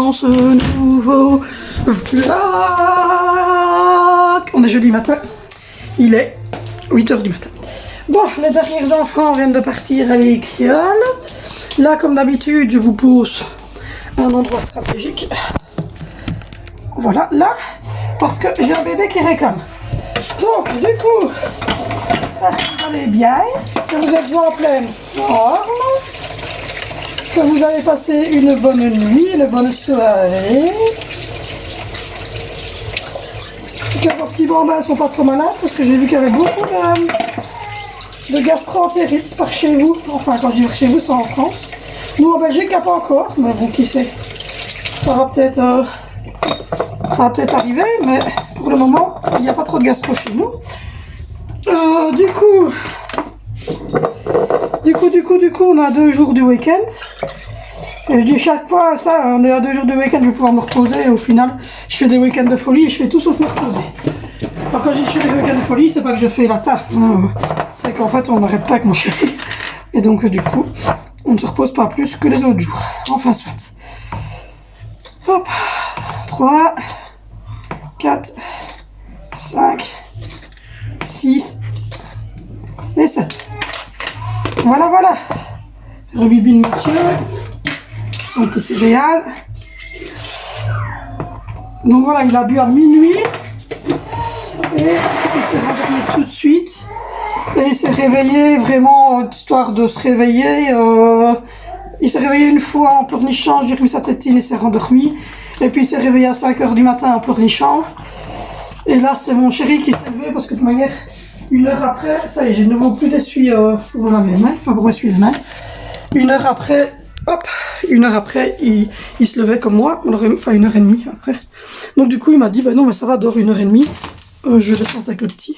dans ce nouveau vlog. On est jeudi matin, il est 8 h du matin. Bon, les derniers enfants viennent de partir à l'école. Là, comme d'habitude, je vous pose un endroit stratégique. Voilà, là, parce que j'ai un bébé qui réclame. Donc, du coup, ça allez bien, que vous êtes en pleine forme, que vous avez passé une bonne nuit, une bonne soirée, que vos petits bambins ne sont pas trop malades, parce que j'ai vu qu'il y avait beaucoup de gastro-entérites par chez vous. Enfin, quand je dis par chez vous, c'est en France. Nous, en Belgique, il n'y a pas encore, mais bon, qui sait. Ça va peut-être arriver, mais pour le moment, il n'y a pas trop de gastro chez nous. Du coup, on a 2 jours du week-end. Et je dis chaque fois, ça, on est à 2 jours de week-end, je vais pouvoir me reposer. Et au final, je fais des week-ends de folie et je fais tout sauf me reposer. Alors quand je dis je fais des week-ends de folie, c'est pas que je fais la taf. C'est qu'en fait, on n'arrête pas avec mon chéri. Et donc, du coup, on ne se repose pas plus que les autres jours. Enfin, soit. Hop. 3, 4, 5, 6 et 7. Voilà, voilà. Rebibine monsieur. Son petit céréales. Donc voilà, il a bu à minuit. Et il s'est rendormi tout de suite. Et il s'est réveillé vraiment, histoire de se réveiller. Il s'est réveillé une fois en pleurnichant, j'ai remis sa tétine et s'est rendormi. Et puis il s'est réveillé à 5 h du matin en pleurnichant. Et là, c'est mon chéri qui s'est levé parce que de toute manière, 1 heure après, ça y est, j'ai de nouveau plus d'essuie pour laver les mains, enfin pour essuyer les mains. 1 heure après, hop, 1 heure après, il se levait comme moi, enfin 1 h 30 après. Donc du coup, il m'a dit, ben non, mais ça va, dors 1 h 30. Je descends avec le petit.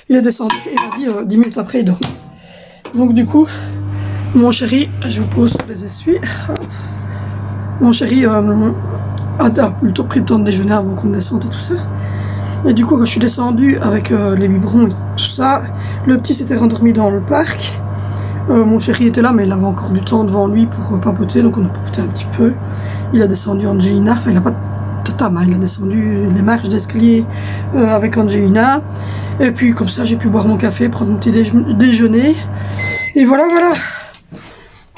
Il est descendu et il m'a dit 10 minutes après, il dort. Donc du coup, mon chéri, je vous pose sur les essuies. Mon chéri a plutôt pris le temps de déjeuner avant qu'on descende et tout ça. Et du coup, quand je suis descendue avec les biberons et tout ça, le petit s'était rendormi dans le parc. Mon chéri était là, mais il avait encore du temps devant lui pour papoter, donc on a papoté un petit peu. Il a descendu Angelina, enfin il n'a pas de tama, il a descendu les marches d'escalier avec Angelina. Et puis comme ça, j'ai pu boire mon café, prendre mon petit déjeuner. Et voilà, voilà.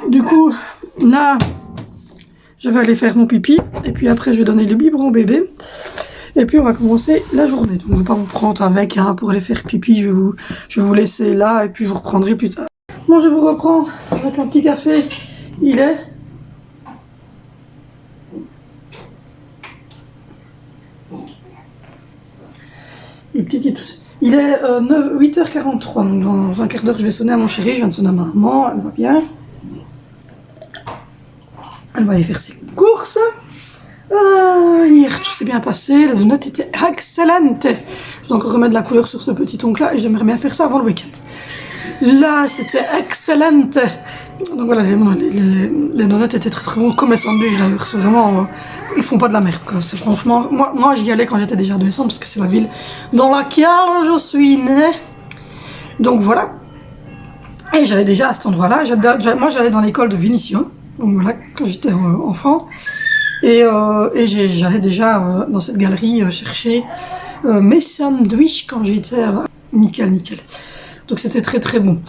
Du coup, là, je vais aller faire mon pipi. Et puis après, je vais donner le biberon au bébé. Et puis on va commencer la journée. Donc, je ne vais pas vous prendre avec pour aller faire pipi. Je vais vous laisser là et puis je vous reprendrai plus tard. Bon, je vous reprends avec un petit café. Il est... Le petit qui tousse. Il est 8 h 43. Donc dans un quart d'heure, je vais sonner à mon chéri. Je viens de sonner à ma maman. Elle va bien. Elle va aller faire ses courses. Hier, tout s'est bien passé. La donut était excellente. Je dois encore remettre de la couleur sur ce petit ongle-là et j'aimerais bien faire ça avant le week-end. Là, c'était excellente. Donc voilà, les donuts étaient très très bons, comme les sandwichs d'ailleurs. C'est vraiment... ils font pas de la merde, quoi. C'est franchement... Moi j'y allais quand j'étais déjà adolescente parce que c'est la ville dans laquelle je suis née. Donc voilà. Et j'allais déjà à cet endroit-là. Moi, j'allais dans l'école de Vénitien. Donc voilà, quand j'étais enfant. Et j'allais déjà dans cette galerie chercher mes sandwichs quand j'étais nickel. Donc c'était très très bon.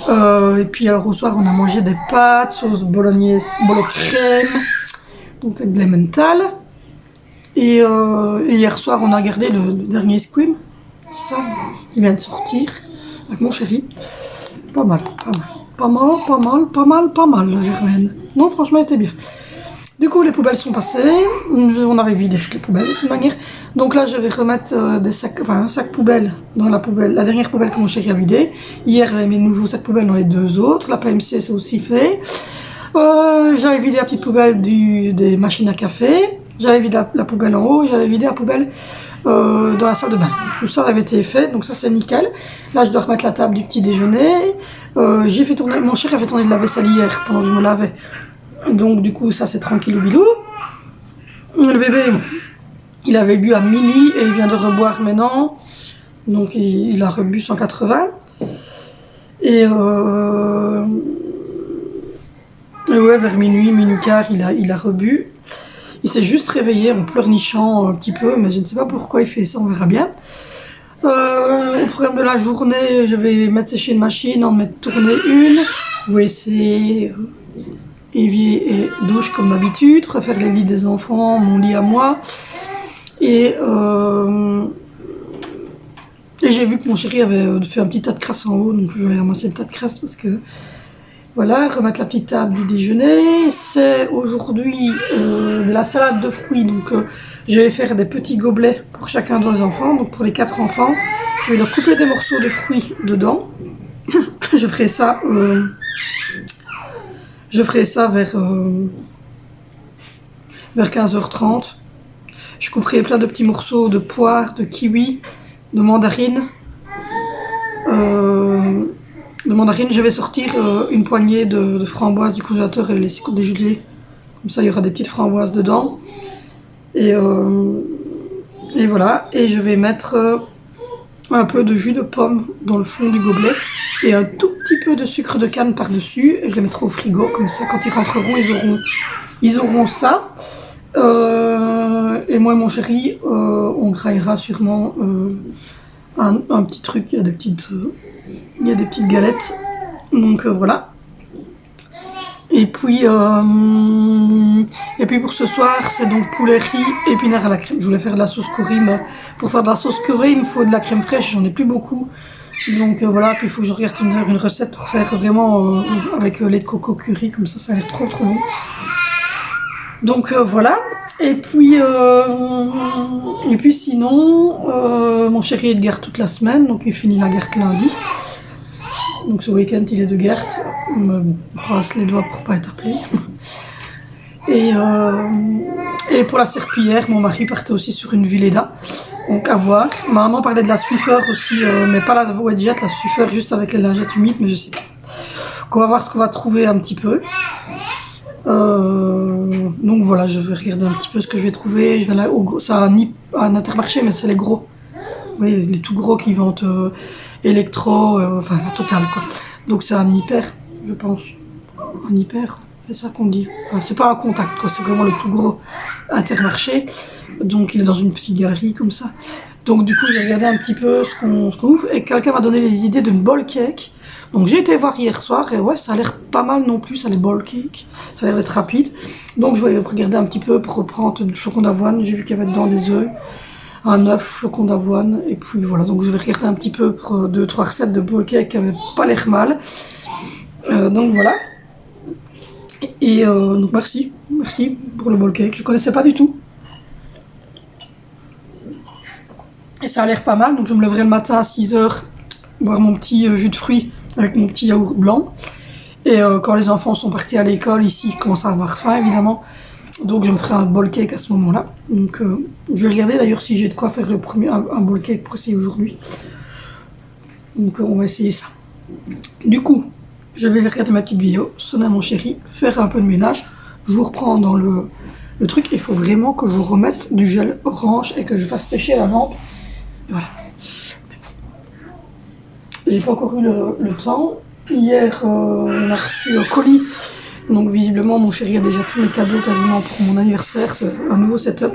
Et puis alors au soir on a mangé des pâtes, sauce bolognaise, bolo crème, donc avec de l'emmental. Et hier soir on a regardé le dernier Scream, c'est ça, il vient de sortir avec mon chéri. Pas mal la Germaine. Non franchement elle était bien. Du coup, les poubelles sont passées. On avait vidé toutes les poubelles de toute manière. Donc là, je vais remettre des sacs, enfin un sac poubelle dans la poubelle, la dernière poubelle que mon chéri a vidée. Hier, j'avais mis de nouveaux sacs poubelles dans les 2 autres. La PMC, c'est aussi fait. J'avais vidé la petite poubelle des machines à café. J'avais vidé la poubelle en haut. J'avais vidé la poubelle dans la salle de bain. Tout ça avait été fait, donc ça c'est nickel. Là, je dois remettre la table du petit déjeuner. J'ai fait tourner, mon chéri a fait tourner de la vaisselle hier pendant que je me lavais. Donc du coup ça c'est tranquille ou bilou. Le bébé il avait bu à minuit et il vient de reboire maintenant. Donc il a rebu 180. Et ouais vers minuit quart il a rebu. Il s'est juste réveillé en pleurnichant un petit peu, mais je ne sais pas pourquoi il fait ça, on verra bien. Au programme de la journée, je vais mettre sécher une machine, en mettre tourner une, WC, évier et douche comme d'habitude, refaire les lits des enfants, mon lit à moi. Et j'ai vu que mon chéri avait fait un petit tas de crasse en haut, donc je vais ramasser le tas de crasse parce que voilà, remettre la petite table du déjeuner. C'est aujourd'hui de la salade de fruits, donc je vais faire des petits gobelets pour chacun de nos enfants, donc pour les 4 enfants. Je vais leur couper des morceaux de fruits dedans. Je ferai ça vers 15h30. Je couperai plein de petits morceaux de poire, de kiwi, de mandarine. Je vais sortir une poignée de framboises du congélateur et les laisser dégeler. Comme ça, il y aura des petites framboises dedans. Et voilà. Et je vais mettre un peu de jus de pomme dans le fond du gobelet et un tout petit peu de sucre de canne par-dessus. Et je les mettrai au frigo. Comme ça, quand ils rentreront, ils auront ça. Et moi et mon chéri, on graillera sûrement un petit truc. Il y a des petites galettes. Donc voilà. Et puis pour ce soir, c'est donc poulet riz, épinards à la crème. Je voulais faire de la sauce curry, mais pour faire de la sauce curry, il me faut de la crème fraîche. J'en ai plus beaucoup. Donc voilà, puis il faut que je regarde une recette pour faire vraiment avec lait de coco curry, comme ça a l'air trop bon. Donc voilà. Et puis sinon, mon chéri est de garde toute la semaine, donc il finit la garde lundi. Donc ce week-end il est de garde, on me brasse les doigts pour pas être appelé. Et pour la serpillière, mon mari partait aussi sur une Villeda, donc à voir. Ma maman parlait de la Swiffer aussi, mais pas la Wedget, la Swiffer juste avec les lingettes humides, mais je sais pas. Donc on va voir ce qu'on va trouver un petit peu. Donc voilà, je vais regarder un petit peu ce que je vais trouver. Je vais là, c'est un Intermarché, mais c'est les gros. Oui, les tout gros qui vendent électro, enfin la totale quoi. Donc c'est un hyper, je pense. Un hyper, c'est ça qu'on dit. Enfin, c'est pas un contact quoi, c'est vraiment le tout gros Intermarché. Donc il est dans une petite galerie comme ça. Donc du coup, j'ai regardé un petit peu ce qu'on ouvre et quelqu'un m'a donné les idées d'une bowl cake. Donc j'ai été voir hier soir et ouais, ça a l'air pas mal non plus, ça les bowl cake. Ça a l'air d'être rapide. Donc je vais regarder un petit peu pour reprendre du flocon d'avoine. J'ai vu qu'il y avait dedans des œufs, un œuf, flocon d'avoine. Et puis voilà, donc je vais regarder un petit peu pour 2-3 recettes de bowl cake qui n'avaient pas l'air mal. Donc voilà. Et donc merci pour le bowl cake. Je connaissais pas du tout. Et ça a l'air pas mal, donc je me lèverai le matin à 6h, boire mon petit jus de fruits avec mon petit yaourt blanc. Et quand les enfants sont partis à l'école, ici, ils commencent à avoir faim évidemment. Donc je me ferai un bowl cake à ce moment-là. Donc je vais regarder d'ailleurs si j'ai de quoi faire un bowl cake pour essayer aujourd'hui. Donc on va essayer ça. Du coup, je vais regarder ma petite vidéo, sonner à mon chéri, faire un peu de ménage. Je vous reprends dans le truc. Il faut vraiment que je remette du gel orange et que je fasse sécher la lampe. Voilà. J'ai pas encore eu le temps. Hier, on a reçu un colis. Donc visiblement, mon chéri a déjà tous mes cadeaux quasiment pour mon anniversaire. C'est un nouveau setup.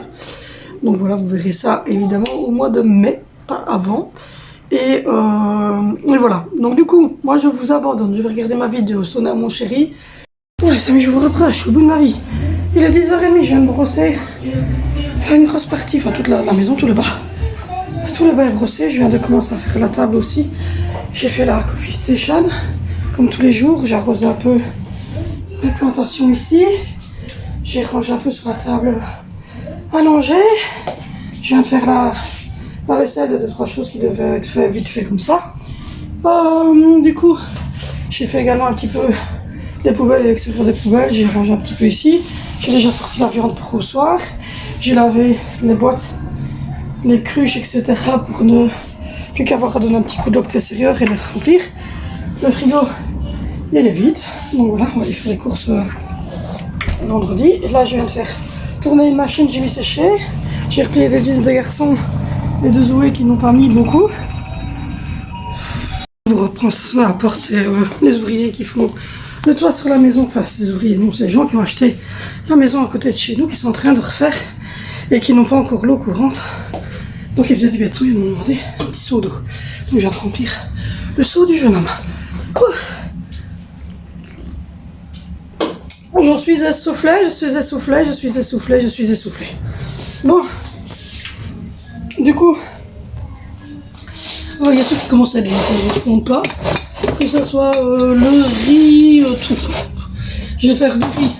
Donc voilà, vous verrez ça évidemment au mois de mai, pas avant. Et voilà. Donc du coup, moi je vous abandonne. Je vais regarder ma vidéo, sonner à mon chéri. Ouais, les amis, je vous reprends. Je suis au bout de ma vie. Il est 10h30, je viens de brosser. Une grosse partie, enfin toute la maison, tout le bas. Tout le bas est brossé. Je viens de commencer à faire la table aussi. J'ai fait la coffee station. Comme tous les jours, j'arrose un peu mes plantations ici. J'ai rangé un peu sur la table allongée. Je viens de faire la vaisselle de 2-3 choses qui devaient être faites vite fait comme ça. Du coup, j'ai fait également un petit peu les poubelles et l'extérieur des poubelles. J'ai rangé un petit peu ici. J'ai déjà sorti la viande pour au soir. J'ai lavé les boîtes, les cruches, etc. pour ne plus qu'avoir à donner un petit coup d'eau à l'extérieur et les remplir. Le frigo, il est vide. Donc voilà, on va aller faire les courses vendredi. Et là, je viens de faire tourner une machine, j'ai mis sécher. J'ai replié les jeans des garçons, les 2 Zoé qui n'ont pas mis beaucoup. Je vous reprends ça sur la porte, c'est les ouvriers qui font le toit sur la maison, enfin c'est des ouvriers, non, c'est les gens qui ont acheté la maison à côté de chez nous, qui sont en train de refaire et qui n'ont pas encore l'eau courante. Donc ils faisaient du béton, ils m'ont demandé un petit seau d'eau. Donc je viens de remplir le seau du jeune homme. J'en suis essoufflée, je suis essoufflée, je suis essoufflée, je suis essoufflée. Bon, du coup, il y a tout qui commence à bien, je ne compte pas. Que ce soit le riz, tout. Je vais faire du riz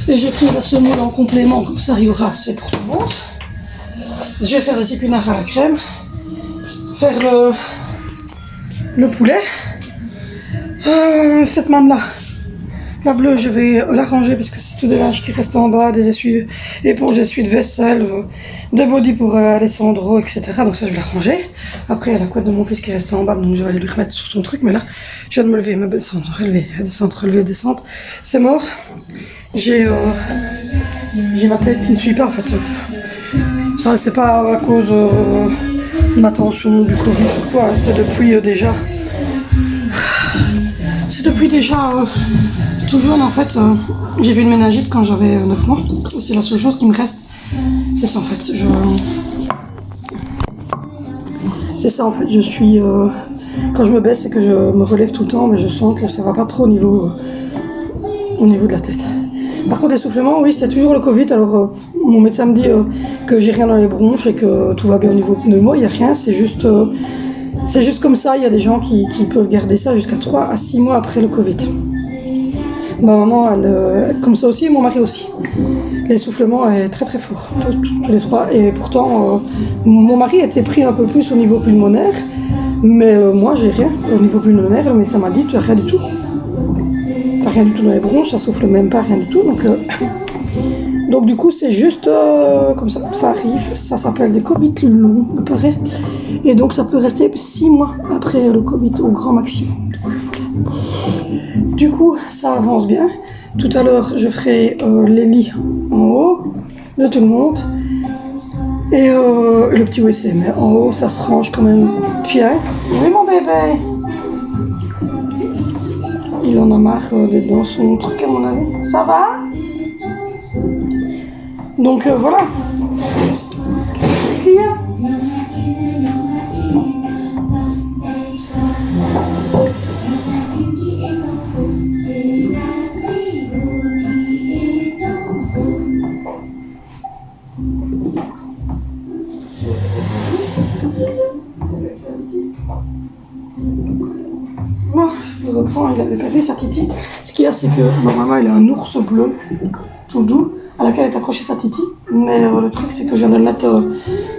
et j'ai pris la semoule en complément, comme ça il y aura assez pour tout le monde. Je vais faire des épinards à la crème, faire le poulet. Cette manne-là, la bleue, je vais la ranger parce que c'est tout des linges qui restent en bas, des essuie, éponges, essuie de vaisselle, des body pour Alessandro, etc. Donc ça, je vais la ranger. Après, il y a la couette de mon fils qui est restée en bas, donc je vais aller lui remettre sur son truc. Mais là, je viens de me lever, me descendre, relever, descendre, relever, descendre. C'est mort. J'ai ma tête qui ne suit pas, en fait. Ça, c'est pas à cause de ma tension, du Covid ou quoi. C'est depuis déjà... C'est depuis déjà tout jeune en fait. J'ai fait une méningite quand j'avais 9 mois. C'est la seule chose qui me reste. C'est ça en fait. C'est ça en fait. Je suis. Quand je me baisse et que je me relève tout le temps, mais je sens que ça va pas trop au niveau de la tête. Par contre, essoufflement, oui, c'est toujours le Covid. Alors, mon médecin me dit que j'ai rien dans les bronches et que tout va bien au niveau pneumo. Il n'y a rien, c'est juste comme ça. Il y a des gens qui peuvent garder ça jusqu'à 3 à 6 mois après le Covid. Ma maman, elle comme ça aussi, et mon mari aussi. L'essoufflement est très très fort, tous les trois. Et pourtant, mon mari était pris un peu plus au niveau pulmonaire, mais moi, j'ai rien. Au niveau pulmonaire, le médecin m'a dit, tu n'as rien du tout. T'as rien du tout dans les bronches, ça souffle même pas, rien du tout. Donc du coup, c'est juste comme ça, ça arrive. Ça s'appelle des Covid longs, il paraît. Et donc ça peut rester 6 mois après le Covid au grand maximum. Du coup, ça avance bien. Tout à l'heure, je ferai les lits en haut de tout le monde. Et le petit WC, mais en haut, ça se range quand même bien. Oui, mon bébé. Il en a marre d'être dans son truc, à mon avis. Ça va? Donc voilà. Rien. Bon, je reprends, il avait perdu sa titi. Ce qu'il y a, c'est que ma maman, elle a un ours bleu, tout doux, à laquelle est accrochée sa titi. Mais le truc, c'est que je viens de le mettre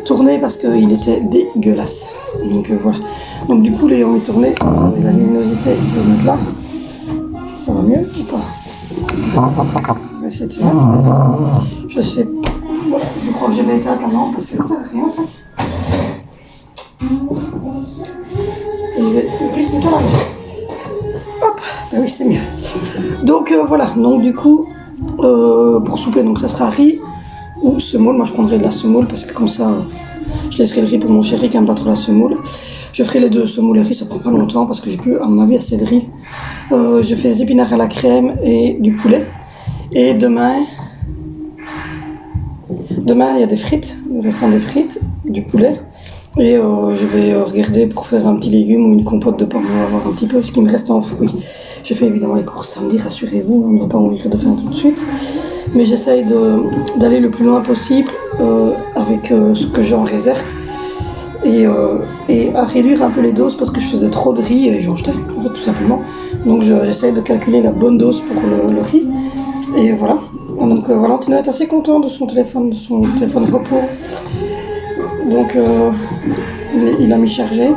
tourner parce qu'il était dégueulasse. Donc voilà. Donc du coup, l'ayant mis tourné, la luminosité, je vais le mettre là. Ça va mieux ou pas? Je vais essayer de faire. Je sais. Voilà, je crois que j'ai vais éteindre la lampe parce que ça sert à rien en fait. Et je vais ouvrir plutôt la lampe. Hop, ben oui, c'est mieux. Donc voilà, donc du coup, pour souper, donc ça sera riz ou semoule. Moi je prendrai de la semoule parce que comme ça, je laisserai le riz pour mon chéri qui aime pas trop la semoule. Je ferai les deux, semoule et riz, ça prend pas longtemps parce que j'ai plus, à mon avis, assez de riz. Je fais des épinards à la crème et du poulet. Et demain, il y a des frites, le restant des frites, du poulet. Et je vais regarder pour faire un petit légume ou une compote de pommes, on va voir un petit peu ce qui me reste en fruits. Je fais évidemment les courses samedi, rassurez-vous, on ne va pas mourir de faim tout de suite. Mais j'essaye d'aller le plus loin possible avec ce que j'ai en réserve. Et à réduire un peu les doses parce que je faisais trop de riz et j'en jetais, en fait, tout simplement. Donc j'essaye de calculer la bonne dose pour le riz. Et voilà. Donc Valentino est assez content de son téléphone repos. Donc il a mis chargé.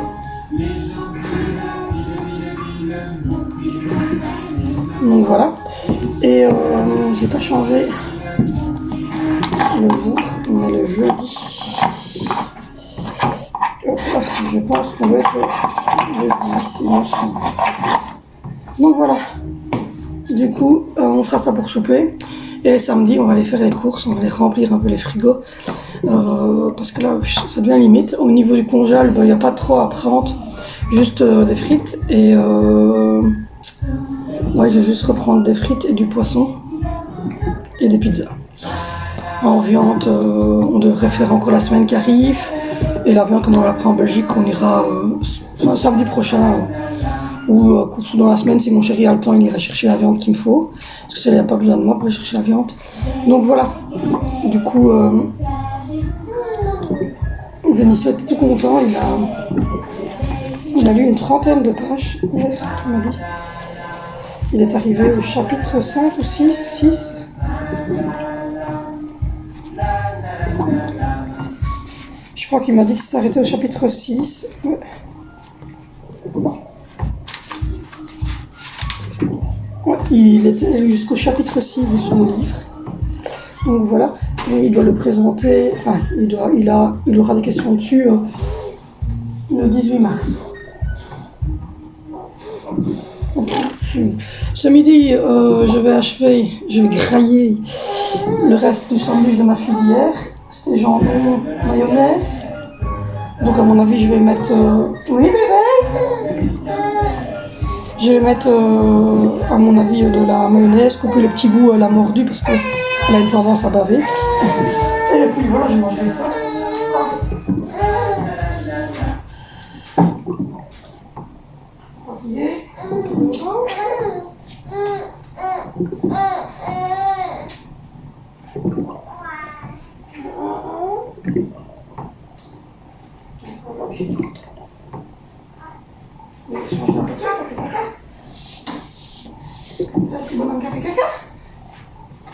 Donc voilà. Et j'ai pas changé le jour, mais le jeudi. Je pense qu'on va être le 10, il me semble. Donc voilà. Du coup, on fera ça pour souper. Et samedi, on va aller faire les courses, on va aller remplir un peu les frigos. Parce que là, ça devient limite. Au niveau du congèle, il n'y a pas trop à prendre. Juste des frites et Ouais, je vais juste reprendre des frites et du poisson et des pizzas. En viande, on devrait faire encore la semaine qui arrive. Et la viande, comme on la prend en Belgique, on ira samedi prochain. Ou dans la semaine, si mon chéri a le temps, il ira chercher la viande qu'il me faut. Parce que ça, il n'a pas besoin de moi pour aller chercher la viande. Donc voilà. Du coup, Vénitieux était tout content. Il a lu une trentaine de pages. Il m'a dit. Il est arrivé au chapitre 5 ou 6. Je crois qu'il m'a dit que c'était arrêté au chapitre 6. Ouais. Ouais, il était jusqu'au chapitre 6 de son livre. Donc voilà. Et il doit le présenter. Enfin, il aura des questions dessus le 18 mars. Ce midi, je vais grailler le reste du sandwich de ma fille d'hier. C'était jambon, mayonnaise. Donc à mon avis, je vais mettre... Oui bébé. Je vais mettre, à mon avis, de la mayonnaise, couper les petits bouts, elle a mordu parce qu'elle a une tendance à baver. Et puis voilà, je mangerai ça. Fatigué.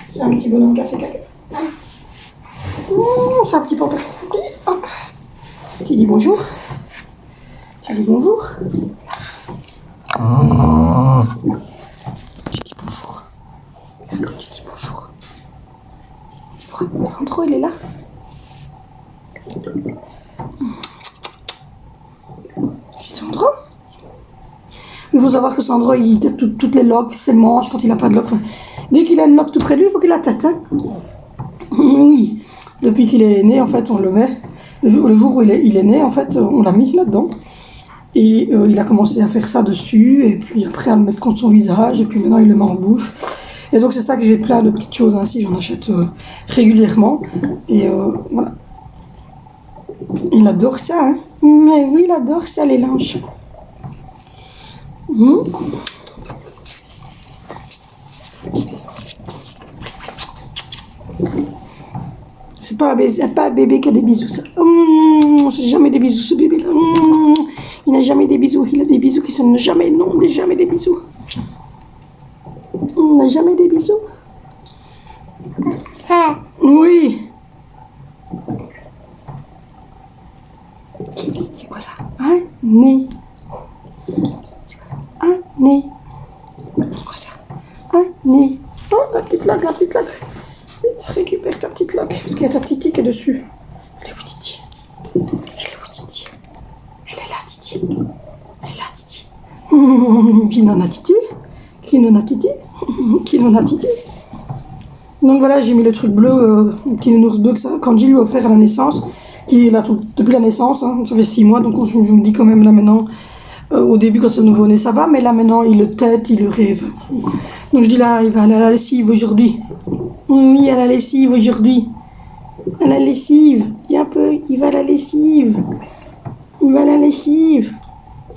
C'est un petit bonhomme café caca. C'est un petit peu perfect. Hop. Tu dis bonjour. Tu dis bonjour. Tu dis bonjour. Tu dis bonjour. Sandro, il est là. Sandro. Il faut savoir que Sandro, il tête toutes les loques, c'est le mange quand il n'a pas de loques. Enfin, dès qu'il a une loque tout près de lui, il faut qu'il la tête. Hein. Oui. Depuis qu'il est né, en fait, on le met. Le jour où il est né, en fait, on l'a mis là-dedans. Et il a commencé à faire ça dessus, et puis après à le mettre contre son visage, et puis maintenant il le met en bouche. Et donc c'est ça que j'ai plein de petites choses ainsi, j'en achète régulièrement. Et voilà. Il adore ça, hein. Mais oui, il adore ça, les linges. C'est pas un bébé qui a des bisous, ça. C'est jamais des bisous, ce bébé-là. Il n'a jamais des bisous. Il a des bisous qui sont jamais... Non, on n'a jamais des bisous. On n'a jamais des bisous. Oui. C'est quoi ça? Un nez. C'est quoi ça? Un nez. C'est quoi ça? Un nez. Oh, la petite loque, la petite loque. Vite, récupère ta petite loque. Parce qu'il y a ta Titi qui est dessus. Elle est où, Titi? Elle est où, Titi? Elle est là, Titi. Elle est là, Titi. Qui n'en a Titi? Qui n'en a Titi? Qui n'en a Titi? Donc voilà, j'ai mis le truc bleu, le petit nounours bleu que ça, quand j'ai lui offert à la naissance, qui est là depuis la naissance, hein, ça fait 6 mois, donc je me dis quand même là maintenant, au début quand c'est nouveau-né ça va, mais là maintenant il le tète, il le rêve. Donc je dis là, il va aller à la lessive aujourd'hui. Oui, à la lessive aujourd'hui. À la lessive, il y a un peu, il va à la lessive. Il va à la lessive.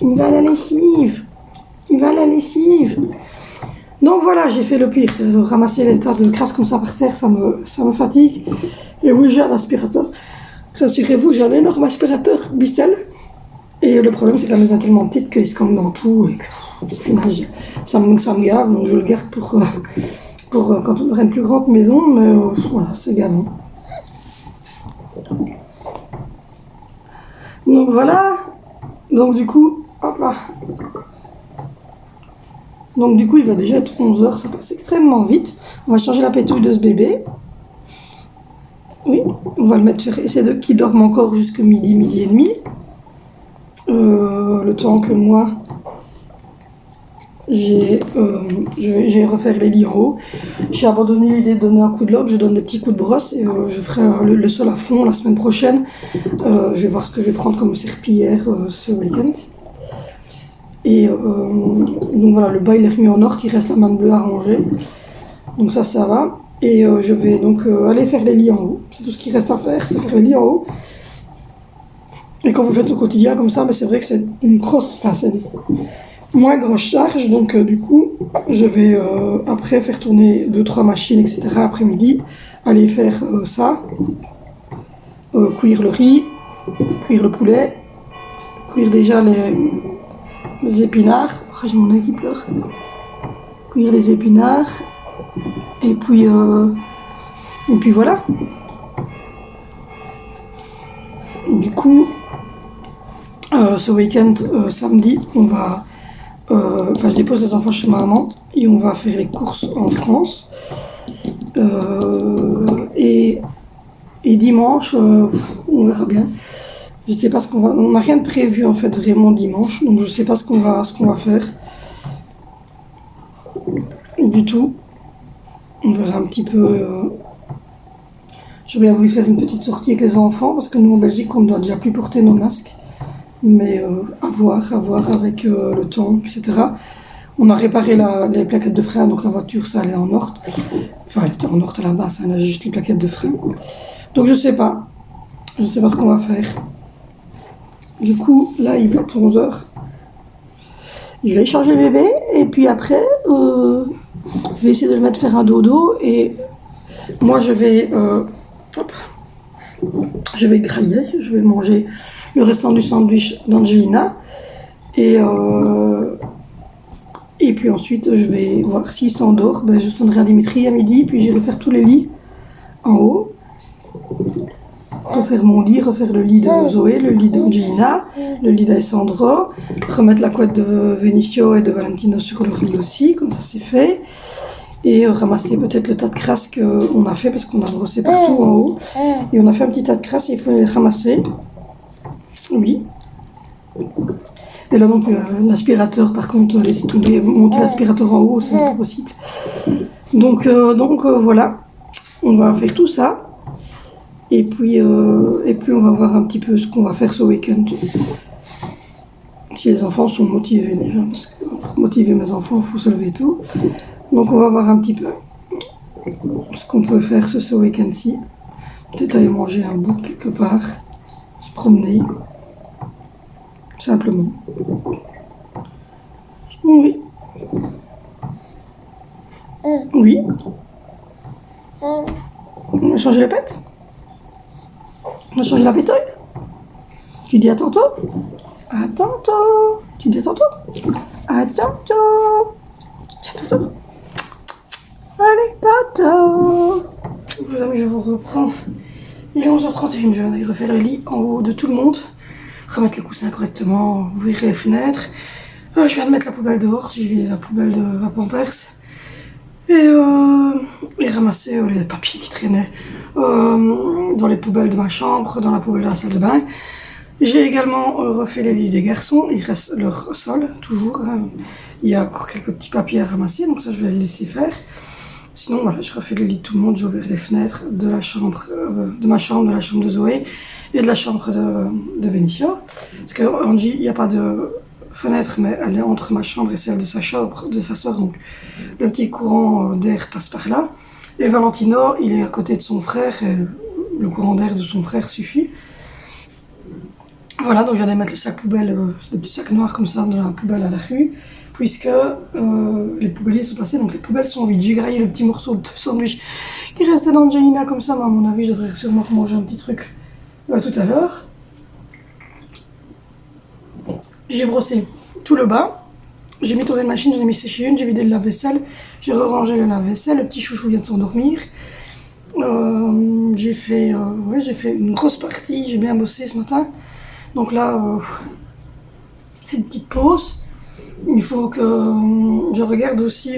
Il va à la lessive. Il va à la lessive. Donc voilà, j'ai fait le pire, c'est ramasser les tas de crasse comme ça par terre, ça me fatigue. Et oui, j'ai un aspirateur. Rassurez-vous, j'ai un énorme aspirateur Bissell. Et le problème, c'est que la maison est tellement petite qu'il se campe dans tout. Et que, au final, ça me gave, donc je le garde pour quand on aura une plus grande maison. Mais voilà, c'est gavant. Donc voilà. Donc du coup, hop là. Donc du coup, il va déjà être 11h, ça passe extrêmement vite. On va changer la pétouille de ce bébé. Oui, on va le mettre faire essayer qu'il dorme encore jusqu'à midi et demi. Le temps que moi, j'ai refaire les lits en haut. J'ai abandonné l'idée de donner un coup de loque, je donne des petits coups de brosse et je ferai le sol à fond la semaine prochaine. Je vais voir ce que je vais prendre comme serpillière ce week-end. Et donc voilà, le bas il est remis en ordre, il reste la manne bleue à ranger. Donc ça va. Et je vais donc aller faire les lits en haut. C'est tout ce qu'il reste à faire, c'est faire les lits en haut. Et quand vous faites au quotidien comme ça, c'est vrai que c'est une grosse, enfin c'est une moins grosse charge. Donc du coup, je vais après faire tourner 2-3 machines, etc. après-midi. Aller faire ça. Cuire le riz, cuire le poulet, cuire déjà les épinards. Oh, j'ai mon œil qui pleure. Cuire les épinards. Et puis voilà. Du coup, ce week-end, samedi, on va... je dépose les enfants chez ma maman et on va faire les courses en France. Et dimanche, on verra bien. Je sais pas ce qu'on va... On n'a rien de prévu en fait vraiment dimanche, donc je sais pas ce qu'on va faire. Du tout. On verra un petit peu... J'aurais voulu faire une petite sortie avec les enfants, parce que nous en Belgique, on ne doit déjà plus porter nos masques. Mais à voir avec le temps, etc. On a réparé les plaquettes de frein, donc la voiture, ça allait en ordre. Enfin, elle était en ordre à la base, elle a juste les plaquettes de frein. Donc je sais pas ce qu'on va faire. Du coup, là, il va être 11h. Je vais changer le bébé, et puis après, je vais essayer de le mettre faire un dodo, et moi, je vais grailler, je vais manger le restant du sandwich d'Angelina, et puis ensuite, je vais voir s'il s'endort. Je sonnerai à Dimitri à midi, puis j'irai faire tous les lits en haut. Refaire mon lit, refaire le lit de Zoé, le lit d'Angelina, le lit d'Alessandro, remettre la couette de Vinicio et de Valentino sur le lit aussi, comme ça c'est fait. Et ramasser peut-être le tas de crasse qu'on a fait, parce qu'on a brossé partout en haut. Et on a fait un petit tas de crasse et il faut les ramasser. Oui. Et là non plus, l'aspirateur, par contre, laisser tomber, monter l'aspirateur en haut, c'est pas possible. Donc voilà, on va faire tout ça. Et puis on va voir un petit peu ce qu'on va faire ce week-end. Si les enfants sont motivés déjà, parce que pour motiver mes enfants, il faut se lever tôt. Donc on va voir un petit peu ce qu'on peut faire ce week-end-ci. Peut-être aller manger un bout quelque part, se promener, simplement. Oui. Oui. On va changer la pète. On va changer la pétoille. Tu dis à tantôt. À tantôt. Tu dis à tantôt. À tantôt. Tu dis à tantôt. Allez, tantôt. Les amis, je vous reprends. Il est 11h31, je vais aller refaire le lit en haut de tout le monde. Remettre les coussins correctement, ouvrir les fenêtres. Je viens de mettre la poubelle dehors, j'ai mis la poubelle à Pampers. Et ramasser les papiers qui traînaient dans les poubelles de ma chambre, dans la poubelle de la salle de bain. J'ai également refait les lits des garçons, il reste leur sol, toujours. Il y a encore quelques petits papiers à ramasser, donc ça je vais les laisser faire. Sinon voilà, je refais le lit de tout le monde, j'ai ouvert les fenêtres de la chambre, de ma chambre, de la chambre de Zoé et de la chambre de Vinicio. Parce qu'Angie, il n'y a pas de fenêtre, mais elle est entre ma chambre et celle de sa chambre, de sa soeur, donc le petit courant d'air passe par là. Et Valentino, il est à côté de son frère, et le courant d'air de son frère suffit. Voilà, donc je viens de mettre le sac poubelle, le petit sac noir comme ça, de la poubelle à la rue, puisque les poubelliers sont passés, donc les poubelles sont vides. J'ai graillé le petit morceau de sandwich qui restait d'Angelina comme ça, mais à mon avis, je devrais sûrement manger un petit truc tout à l'heure. J'ai brossé tout le bas, j'ai mis tourner la machine, j'en ai mis sécher une, j'ai vidé le lave-vaisselle, j'ai rangé le lave-vaisselle, le petit chouchou vient de s'endormir. J'ai fait une grosse partie, j'ai bien bossé ce matin. Donc là, c'est une petite pause. Il faut que je regarde aussi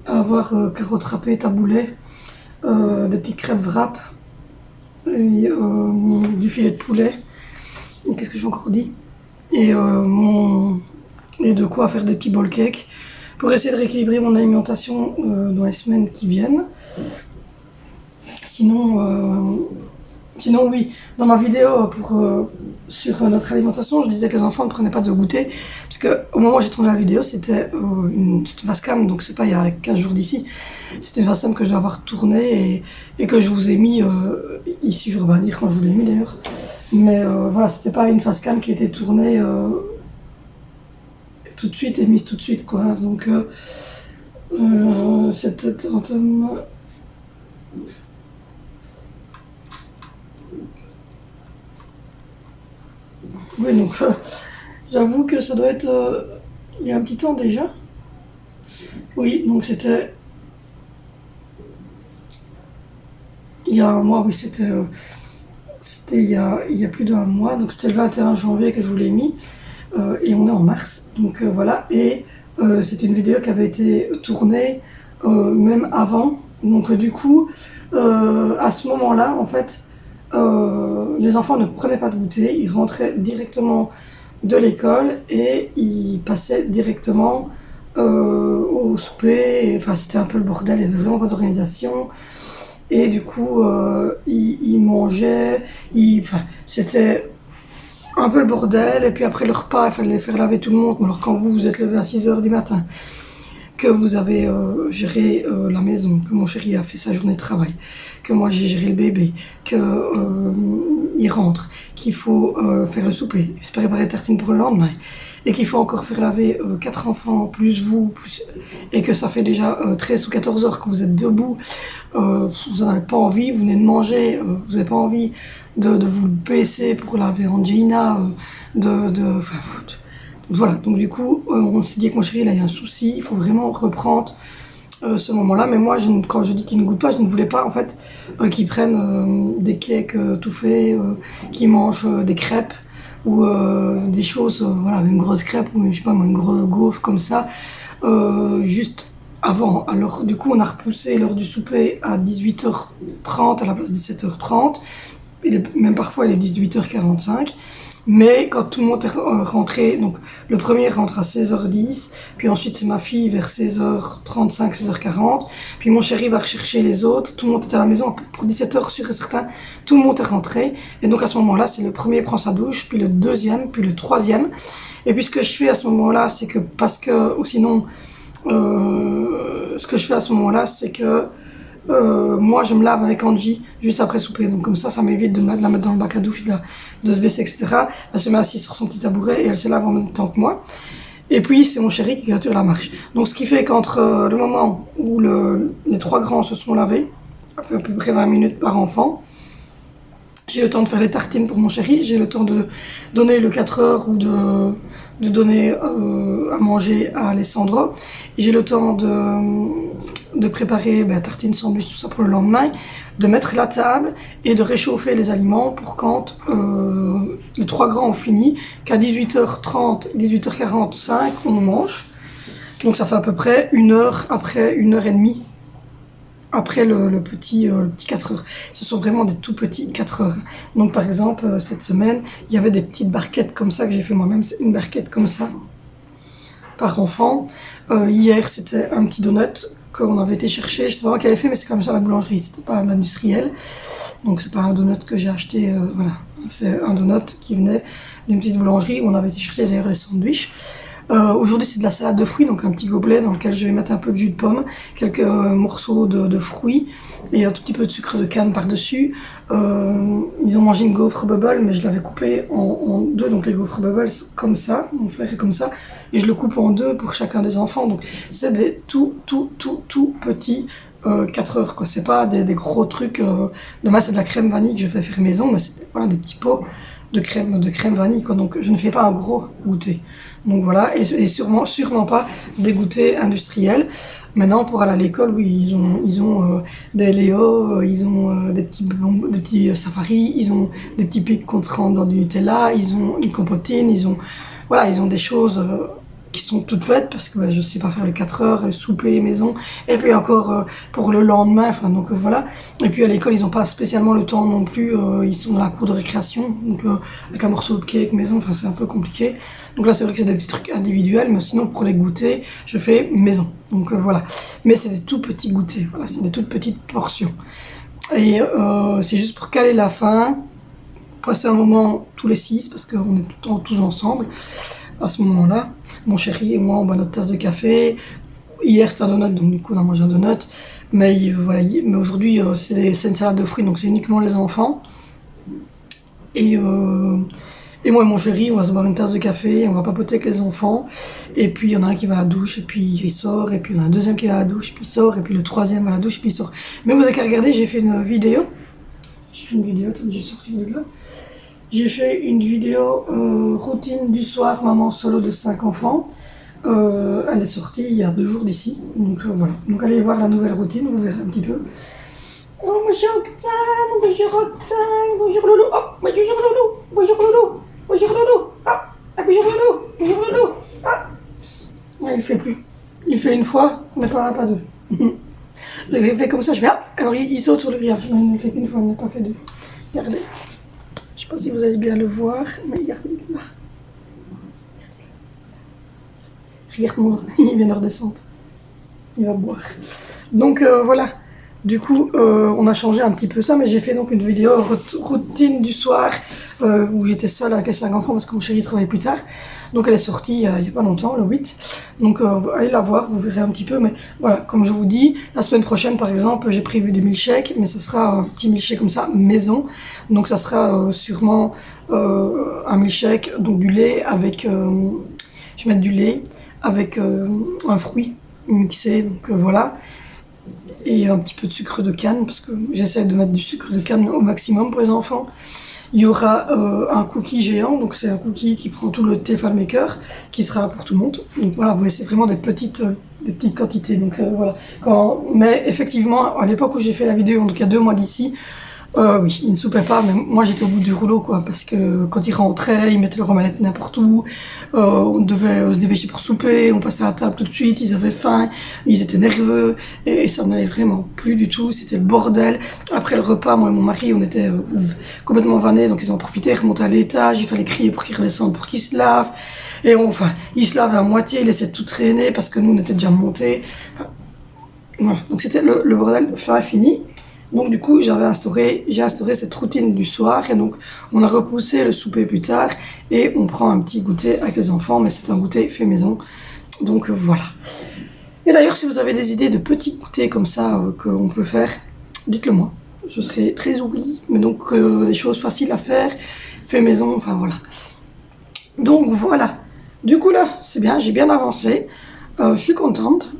avoir carottes râpées, taboulé, des petites crêpes wrap, et, du filet de poulet. Qu'est-ce que j'ai encore dit? Et de quoi faire des petits bol cakes pour essayer de rééquilibrer mon alimentation dans les semaines qui viennent. Sinon, Sinon, oui, dans ma vidéo sur notre alimentation, je disais que les enfants ne prenaient pas de goûter, parce que au moment où j'ai tourné la vidéo, c'était une facecam, donc c'est pas il y a 15 jours d'ici. C'était une facecam que je dois avoir tournée et que je vous ai mis ici, je vais pas dire quand je vous l'ai mis d'ailleurs. Mais voilà, c'était pas une facecam qui était tournée tout de suite et mise tout de suite, quoi. Donc, c'était en termes... Oui, donc j'avoue que ça doit être il y a un petit temps déjà. Oui, donc c'était il y a un mois, oui, c'était il y a plus d'un mois, donc c'était le 21 janvier que je vous l'ai mis, et on est en mars, donc voilà, et c'était une vidéo qui avait été tournée même avant, donc du coup, à ce moment-là, en fait, les enfants ne prenaient pas de goûter, ils rentraient directement de l'école et ils passaient directement au souper. Enfin, c'était un peu le bordel, il n'y avait vraiment pas d'organisation. Et du coup, ils mangeaient, enfin, c'était un peu le bordel. Et puis après le repas, il fallait faire laver tout le monde. Mais alors quand vous êtes levé à 6 h du matin, que vous avez géré la maison, que mon chéri a fait sa journée de travail, que moi j'ai géré le bébé, qu'il rentre, qu'il faut faire le souper, se préparer les tartines pour le lendemain, et qu'il faut encore faire laver 4 enfants, plus vous, et que ça fait déjà 13 ou 14 heures que vous êtes debout, vous n'en avez pas envie, vous venez de manger, vous n'avez pas envie de vous baisser pour laver Angelina, enfin, voilà, donc du coup, on s'est dit avec mon chéri, là il y a un souci, il faut vraiment reprendre ce moment-là. Mais moi, quand je dis qu'ils ne goûtent pas, je ne voulais pas en fait qu'ils prennent des cakes tout faits, qu'ils mangent des crêpes ou des choses, voilà, une grosse crêpe ou je sais pas moi, une grosse gaufre comme ça, juste avant. Alors du coup, on a repoussé l'heure du souper à 18h30 à la place de 17h30. Même parfois, il est 18h45. Mais quand tout le monde est rentré, donc le premier rentre à 16h10, puis ensuite c'est ma fille vers 16h35, 16h40, puis mon chéri va rechercher les autres, tout le monde est à la maison pour 17h sûr et certain, tout le monde est rentré, et donc à ce moment-là, c'est le premier prend sa douche, puis le deuxième, puis le troisième, et puis ce que je fais à ce moment-là, c'est que, parce que, ou sinon, ce que je fais à ce moment-là, c'est que moi je me lave avec Angie juste après souper, donc comme ça m'évite de la mettre dans le bac à douche, de se baisser, etc. Elle se met assise sur son petit tabouret et elle se lave en même temps que moi. Et puis c'est mon chéri qui clôture la marche. Donc ce qui fait qu'entre le moment où les 3 grands se sont lavés, à peu près 20 minutes par enfant, j'ai le temps de faire les tartines pour mon chéri, j'ai le temps de donner le 4 heures ou de donner à manger à Alessandro. J'ai le temps de préparer tartines, sandwich, tout ça pour le lendemain, de mettre la table et de réchauffer les aliments pour quand les 3 grands ont fini, qu'à 18h30, 18h45, on mange. Donc ça fait à peu près 1 heure après 1h30. Après le petit 4 heures. Ce sont vraiment des tout petits 4 heures. Donc par exemple, cette semaine, il y avait des petites barquettes comme ça que j'ai fait moi-même. C'est une barquette comme ça par enfant. Hier, c'était un petit donut qu'on avait été chercher. Je sais pas moi qui avait fait, mais c'est quand même ça la boulangerie. C'était pas l'industriel. Donc c'est pas un donut que j'ai acheté, voilà. C'est un donut qui venait d'une petite boulangerie où on avait été chercher d'ailleurs les sandwichs. Aujourd'hui c'est de la salade de fruits, donc un petit gobelet dans lequel je vais mettre un peu de jus de pomme, quelques morceaux de fruits et un tout petit peu de sucre de canne par-dessus. Ils ont mangé une gaufre bubble, mais je l'avais coupée en 2, donc les gaufres bubble comme ça, mon frère est comme ça, et je le coupe en 2 pour chacun des enfants. Donc c'est des tout petits 4 heures, quoi. C'est pas des gros trucs. Demain c'est de la crème vanille que je fais faire maison, mais c'est voilà, des petits pots de crème vanille, quoi. Donc je ne fais pas un gros goûter. Donc voilà, et sûrement pas des goûters industriels. Maintenant, pour aller à l'école, oui, ils ont des Léo, ils ont des petits safaris, ils ont des petits pics qu'on se rend dans du Nutella, ils ont une compotine, ils ont des choses qui sont toutes faites parce que je sais pas faire les 4 heures, le souper maison, et puis encore pour le lendemain, enfin donc voilà. Et puis à l'école ils ont pas spécialement le temps non plus, ils sont dans la cour de récréation, donc avec un morceau de cake maison, enfin c'est un peu compliqué. Donc là c'est vrai que c'est des petits trucs individuels, mais sinon pour les goûters, je fais maison. Donc voilà. Mais c'est des tout petits goûters, voilà, c'est des toutes petites portions. Et c'est juste pour caler la fin, passer un moment tous les 6 parce qu'on est tout le temps tous ensemble à ce moment-là. Mon chéri et moi, on boit notre tasse de café. Hier c'était un donut, donc du coup on a mangé un donut. Mais voilà, mais aujourd'hui c'est une salade de fruits, donc c'est uniquement les enfants. Et moi et mon chéri, on va se boire une tasse de café, on va papoter avec les enfants. Et puis il y en a un qui va à la douche, et puis il sort. Et puis il y en a un deuxième qui va à la douche, et puis il sort. Et puis le troisième va à la douche, et puis il sort. Mais vous avez qu'à regarder, j'ai fait une vidéo. Attends, je vais sortir de là. J'ai fait une vidéo routine du soir, maman solo de 5 enfants. Elle est sortie il y a 2 jours d'ici. Donc voilà. Donc allez voir la nouvelle routine, vous verrez un petit peu. Oh, bonjour Octane, bonjour Octane, bonjour Loulou, oh, bonjour Loulou, bonjour Loulou, bonjour Loulou, ah, bonjour Loulou, bonjour Loulou, ah. Ouais, il fait plus. Il fait une fois, mais pas deux. Je l'ai fait comme ça, je fais ah, alors il saute sur le grillage. Non, il ne fait qu'une fois, il n'a pas fait 2 fois. Regardez. Je sais pas si vous allez bien le voir, mais regardez, là. Regarde mon doigt, il vient de redescendre. Il va boire. Donc voilà. Du coup, on a changé un petit peu ça, mais j'ai fait donc une vidéo routine du soir où j'étais seule avec les 5 enfants parce que mon chéri travaillait plus tard. Donc elle est sortie il y a pas longtemps, le 8. Donc allez la voir, vous verrez un petit peu. Mais voilà, comme je vous dis, la semaine prochaine par exemple, j'ai prévu des milkshakes, mais ça sera un petit milkshake comme ça, maison. Donc ça sera sûrement un milkshake, donc du lait avec... je vais mettre du lait avec un fruit mixé, donc voilà. Et un petit peu de sucre de canne, parce que j'essaie de mettre du sucre de canne au maximum pour les enfants. Il y aura un cookie géant, donc c'est un cookie qui prend tout le Tefal Maker, qui sera pour tout le monde. Donc voilà, vous voyez, c'est vraiment des petites quantités. Donc voilà. Mais effectivement, à l'époque où j'ai fait la vidéo, donc il y a 2 mois d'ici, oui, il ne soupait pas, mais moi j'étais au bout du rouleau, quoi, parce que quand ils rentraient, ils mettaient leur omelette n'importe où, on devait se dépêcher pour souper, on passait à la table tout de suite, ils avaient faim, ils étaient nerveux, et ça n'allait vraiment plus du tout, c'était le bordel. Après le repas, moi et mon mari, on était complètement vannés, donc ils ont profité, remonter à l'étage, il fallait crier pour qu'ils redescendent, pour qu'ils se lavent, et enfin, ils se lavaient à moitié, ils laissaient tout traîner, parce que nous on était déjà montés. Voilà, donc c'était le bordel fin fini. Donc du coup, j'ai instauré cette routine du soir et donc on a repoussé le souper plus tard et on prend un petit goûter avec les enfants, mais c'est un goûter fait maison. Donc voilà. Et d'ailleurs, si vous avez des idées de petits goûters comme ça qu'on peut faire, dites-le moi. Je serai très oubliée, mais donc des choses faciles à faire, fait maison, enfin voilà. Donc voilà. Du coup là, c'est bien, j'ai bien avancé. Je suis contente.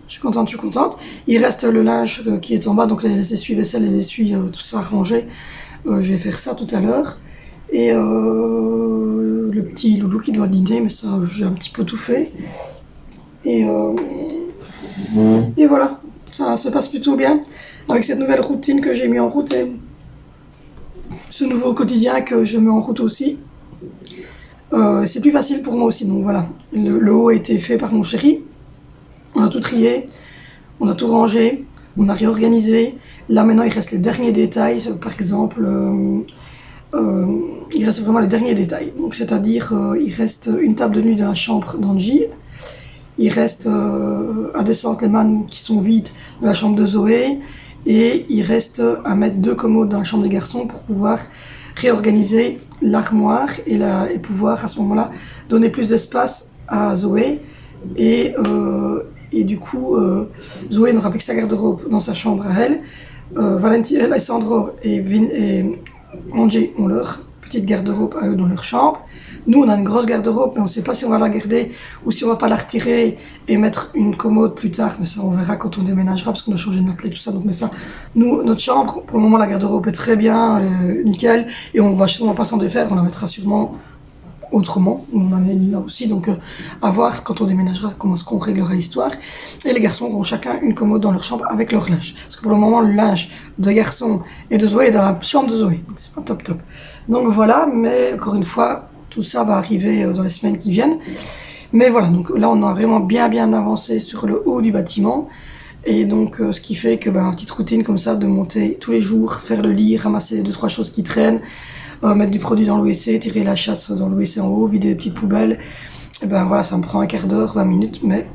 Il reste le linge qui est en bas, donc les essuie-vaisselle, les essuies, tout ça rangé. Je vais faire ça tout à l'heure. Et le petit loulou qui doit dîner, mais ça, j'ai un petit peu tout fait. Et voilà, ça se passe plutôt bien. Avec cette nouvelle routine que j'ai mis en route et ce nouveau quotidien que je mets en route aussi. C'est plus facile pour moi aussi, donc voilà. Le haut a été fait par mon chéri. On a tout trié, on a tout rangé, on a réorganisé. Là maintenant il reste les derniers détails, par exemple, il reste vraiment les derniers détails. Donc c'est-à-dire il reste une table de nuit dans la chambre d'Angie, il reste à descendre les mannes qui sont vides de la chambre de Zoé, et il reste à mettre 2 commodes dans la chambre des garçons pour pouvoir réorganiser l'armoire et pouvoir à ce moment-là donner plus d'espace à Zoé. Et du coup, Zoé n'aura plus que sa garde-robe dans sa chambre à elle. Valentina, Alessandro et Angie ont leur petite garde-robe à eux dans leur chambre. Nous, on a une grosse garde-robe, mais on ne sait pas si on va la garder ou si on va pas la retirer et mettre une commode plus tard. Mais ça, on verra quand on déménagera, parce qu'on a changé de matelas, tout ça. Donc, mais ça, nous, notre chambre, pour le moment, la garde-robe est très bien, nickel. Et on va sûrement pas s'en défaire, on la mettra sûrement autrement, on en est là aussi, donc à voir quand on déménagera comment est-ce qu'on réglera l'histoire. Et les garçons auront chacun une commode dans leur chambre avec leur linge, parce que pour le moment le linge de garçon et de Zoé est dans la chambre de Zoé, donc c'est pas top. Donc voilà, mais encore une fois, tout ça va arriver dans les semaines qui viennent. Mais voilà, donc là on a vraiment bien avancé sur le haut du bâtiment. Et donc ce qui fait que ma petite routine comme ça de monter tous les jours, faire le lit, ramasser les 2-3 choses qui traînent, mettre du produit dans l'OWC, tirer la chasse dans l'OWC en haut, vider les petites poubelles, et ben voilà, ça me prend un quart d'heure, 20 minutes, mais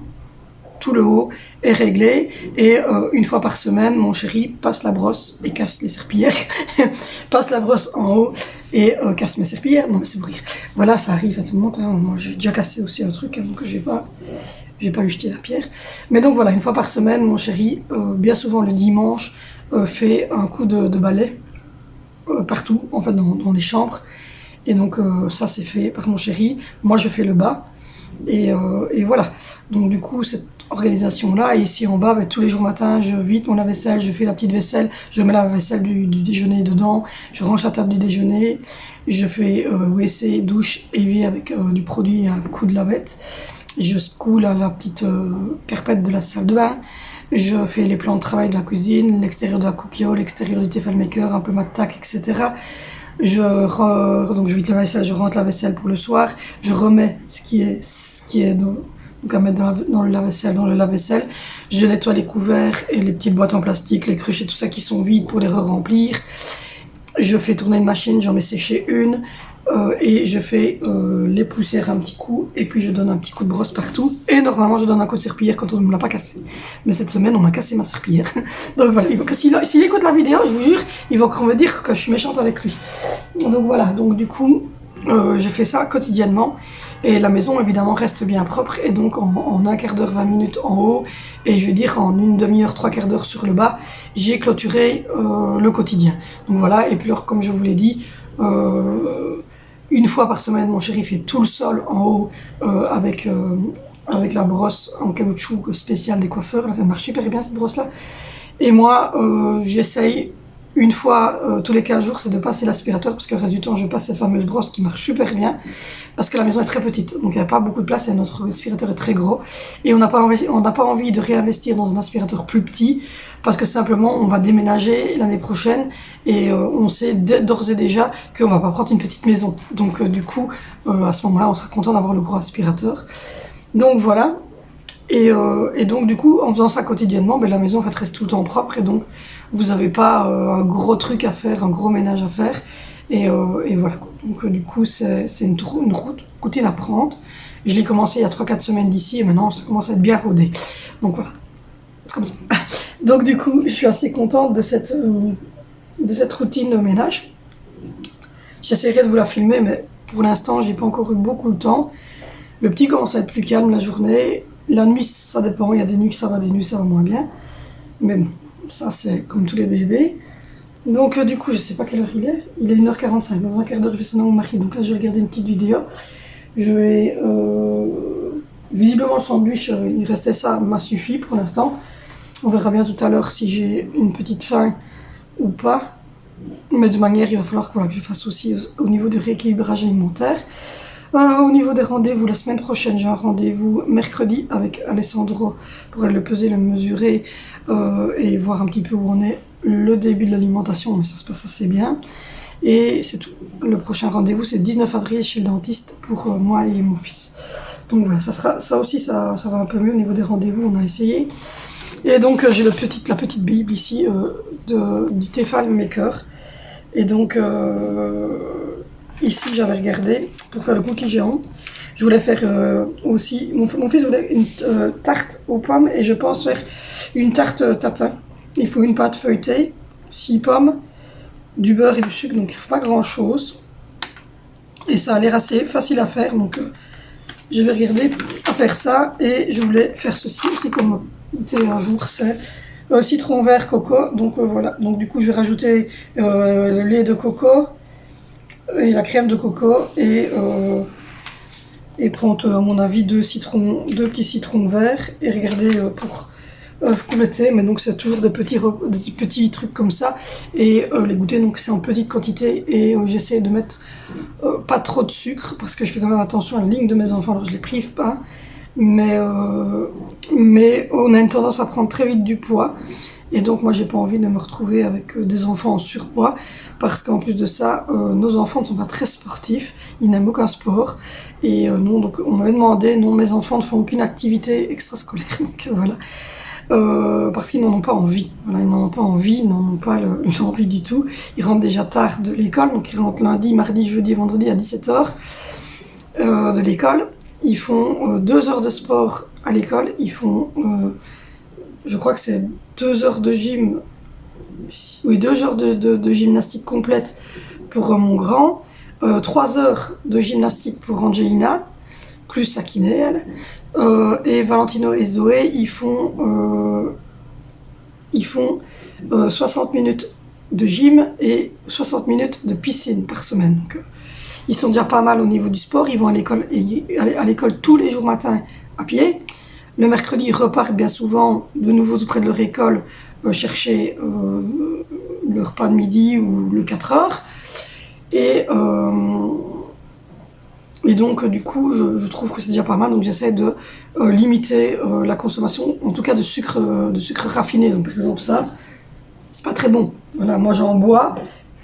tout le haut est réglé. Et une fois par semaine, mon chéri passe la brosse et casse les serpillères. Passe la brosse en haut et casse mes serpillères. Non mais c'est pour rire. Voilà, ça arrive à tout le monde. Hein. Moi j'ai déjà cassé aussi un truc, hein, donc j'ai pas lui jeté la pierre. Mais donc voilà, une fois par semaine, mon chéri, bien souvent le dimanche, fait un coup de balai partout, en fait dans les chambres. Et donc ça c'est fait par mon chéri. Moi je fais le bas. Et voilà. Donc du coup cette organisation là, et ici en bas, tous les jours matin, je vide mon lave-vaisselle, je fais la petite vaisselle, je mets la vaisselle du déjeuner dedans, je range la table du déjeuner, je fais WC, douche, évier avec du produit à coup de lavette. Je secoue la petite carpette de la salle de bain. Je fais les plans de travail de la cuisine, l'extérieur de la cookio, l'extérieur du Tefal Maker, un peu ma tac, etc. Donc je vide la vaisselle, je rentre la vaisselle pour le soir. Je remets ce qui est donc à mettre dans le lave-vaisselle. Je nettoie les couverts et les petites boîtes en plastique, les cruches et tout ça qui sont vides pour les re-remplir. Je fais tourner une machine, j'en mets sécher une. Et je fais les poussières un petit coup, et puis je donne un petit coup de brosse partout, et normalement je donne un coup de serpillière quand on ne me l'a pas cassé. Mais cette semaine on m'a cassé ma serpillière. Donc voilà, s'il écoute la vidéo, je vous jure, il va encore me dire que je suis méchante avec lui. Donc voilà, donc du coup je fais ça quotidiennement, et la maison évidemment reste bien propre, et donc en un quart d'heure, 20 minutes en haut, et je veux dire en une demi-heure, trois quarts d'heure sur le bas, j'ai clôturé le quotidien. Donc voilà, et puis alors, comme je vous l'ai dit, une fois par semaine, mon chéri fait tout le sol en haut avec la brosse en caoutchouc spéciale des coiffeurs. Elle marche super bien cette brosse-là. Et moi, j'essaye une fois tous les 15 jours, c'est de passer l'aspirateur, parce que le reste du temps, je passe cette fameuse brosse qui marche super bien, parce que la maison est très petite, donc il n'y a pas beaucoup de place et notre aspirateur est très gros. Et on n'a pas envie de réinvestir dans un aspirateur plus petit, parce que simplement, on va déménager l'année prochaine, et on sait d'ores et déjà qu'on va pas prendre une petite maison. Donc du coup, à ce moment-là, on sera content d'avoir le gros aspirateur. Donc voilà. Et donc du coup, en faisant ça quotidiennement, la maison en fait reste tout le temps propre, et donc vous n'avez pas un gros truc à faire, un gros ménage à faire, et voilà. Donc du coup, c'est une routine à prendre. Je l'ai commencé il y a 3-4 semaines d'ici, et maintenant ça commence à être bien rodé. Donc voilà, comme ça. Donc du coup, je suis assez contente de cette routine de ménage. J'essaierai de vous la filmer, mais pour l'instant, j'ai pas encore eu beaucoup de temps. Le petit commence à être plus calme la journée. La nuit, ça dépend. Il y a des nuits que ça va, des nuits ça va moins bien. Mais bon, ça c'est comme tous les bébés. Donc du coup, je sais pas quelle heure il est. Il est 1h45. Dans un quart d'heure, je vais sonner mon mari. Donc là, je vais regarder une petite vidéo. Je vais... Visiblement, le sandwich, il restait ça, m'a suffi pour l'instant. On verra bien tout à l'heure si j'ai une petite faim ou pas. Mais de manière, il va falloir que je fasse aussi au niveau du rééquilibrage alimentaire. Au niveau des rendez-vous, la semaine prochaine, j'ai un rendez-vous mercredi avec Alessandro pour aller le peser, le mesurer et voir un petit peu où on est, le début de l'alimentation, mais ça se passe assez bien. Et c'est tout. Le prochain rendez-vous, c'est le 19 avril chez le dentiste pour moi et mon fils. Donc voilà, ça aussi, ça va un peu mieux au niveau des rendez-vous, on a essayé. Et donc j'ai la petite bible ici du Tefal Maker. Et donc... ici, j'avais regardé pour faire le cookie géant. Je voulais faire aussi... Mon fils voulait une tarte aux pommes, et je pense faire une tarte tatin. Il faut une pâte feuilletée, 6 pommes, du beurre et du sucre, donc il ne faut pas grand-chose. Et ça a l'air assez facile à faire, donc je vais regarder à faire ça. Et je voulais faire ceci aussi comme un jour, c'est citron vert coco. Donc voilà, donc du coup je vais rajouter le lait de coco, et la crème de coco, et prendre à mon avis 2 petits citrons verts, et regarder pour compléter. Mais donc c'est toujours des petits trucs comme ça, et les goûter, donc c'est en petite quantité, et j'essaie de mettre pas trop de sucre, parce que je fais quand même attention à la ligne de mes enfants, alors je les prive pas, mais on a une tendance à prendre très vite du poids. Et donc moi j'ai pas envie de me retrouver avec des enfants en surpoids, parce qu'en plus de ça, nos enfants ne sont pas très sportifs, ils n'aiment aucun sport, et non, donc on m'avait demandé, non, mes enfants ne font aucune activité extrascolaire, donc voilà, parce qu'ils n'en ont pas envie, voilà, ils n'en ont pas envie, ils n'en ont pas l'envie du tout. Ils rentrent déjà tard de l'école, donc ils rentrent lundi, mardi, jeudi, vendredi à 17h de l'école. ils font 2 heures de sport à l'école, ils font, je crois que c'est 2 heures de gym, oui 2 heures de gymnastique complète pour mon grand, 3 heures de gymnastique pour Angelina, plus sa kiné elle, et Valentino et Zoé ils font 60 minutes de gym et 60 minutes de piscine par semaine. Donc, ils sont déjà pas mal au niveau du sport. Ils vont à l'école tous les jours matin à pied. Le mercredi, ils repartent bien souvent de nouveau tout près de leur école chercher le repas de midi ou le 4 heures. Et donc, du coup, je trouve que c'est déjà pas mal. Donc, j'essaie de limiter la consommation, en tout cas de sucre raffiné. Donc, par exemple, ça, c'est pas très bon. Voilà, moi, j'en bois,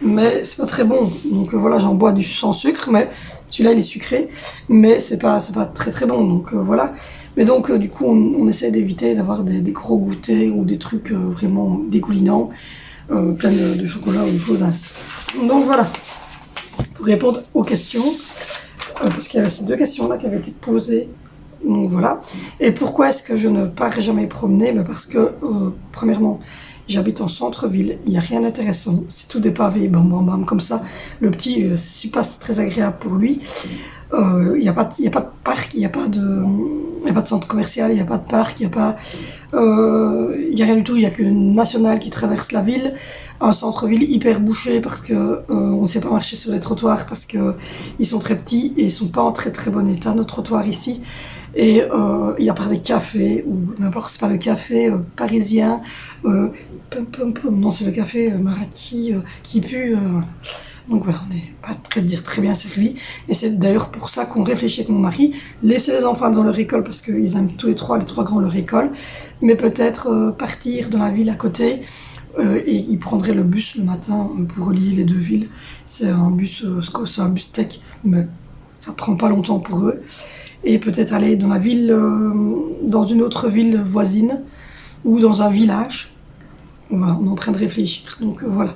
mais c'est pas très bon. Donc, voilà, j'en bois du sans sucre, mais celui-là, il est sucré, mais c'est pas très très bon. Donc, voilà. Mais donc, du coup, on essaie d'éviter d'avoir des gros goûters ou des trucs vraiment dégoulinants, plein de chocolat ou de choses ainsi. Donc, voilà. Pour répondre aux questions. Parce qu'il y avait ces 2 questions-là qui avaient été posées. Donc voilà. Et pourquoi est-ce que je ne pars jamais promener? Parce que, premièrement, j'habite en centre-ville, il n'y a rien d'intéressant. C'est tout des pavés, bam, bam, bam, comme ça. Le petit, c'est pas très agréable pour lui. Il n'y a pas de parc, il n'y a pas de centre commercial, il n'y a pas de parc, il n'y a rien du tout. Il n'y a qu'une nationale qui traverse la ville. Un centre-ville hyper bouché parce que on ne sait pas marcher sur les trottoirs parce que ils sont très petits et ils sont pas en très très bon état, nos trottoirs ici. Et il y a pas des cafés ou n'importe, c'est pas le café parisien, non c'est le café maraki qui pue. Donc voilà, on n'est pas très bien servi. Et c'est d'ailleurs pour ça qu'on réfléchit avec mon mari, laisser les enfants dans leur école parce qu'ils aiment tous les trois grands leur école, mais peut-être partir dans la ville à côté. Et ils prendraient le bus le matin pour relier les 2 villes. C'est un bus tech, mais ça prend pas longtemps pour eux. Et peut-être aller dans la ville, dans une autre ville voisine ou dans un village. Voilà, on est en train de réfléchir. Donc voilà.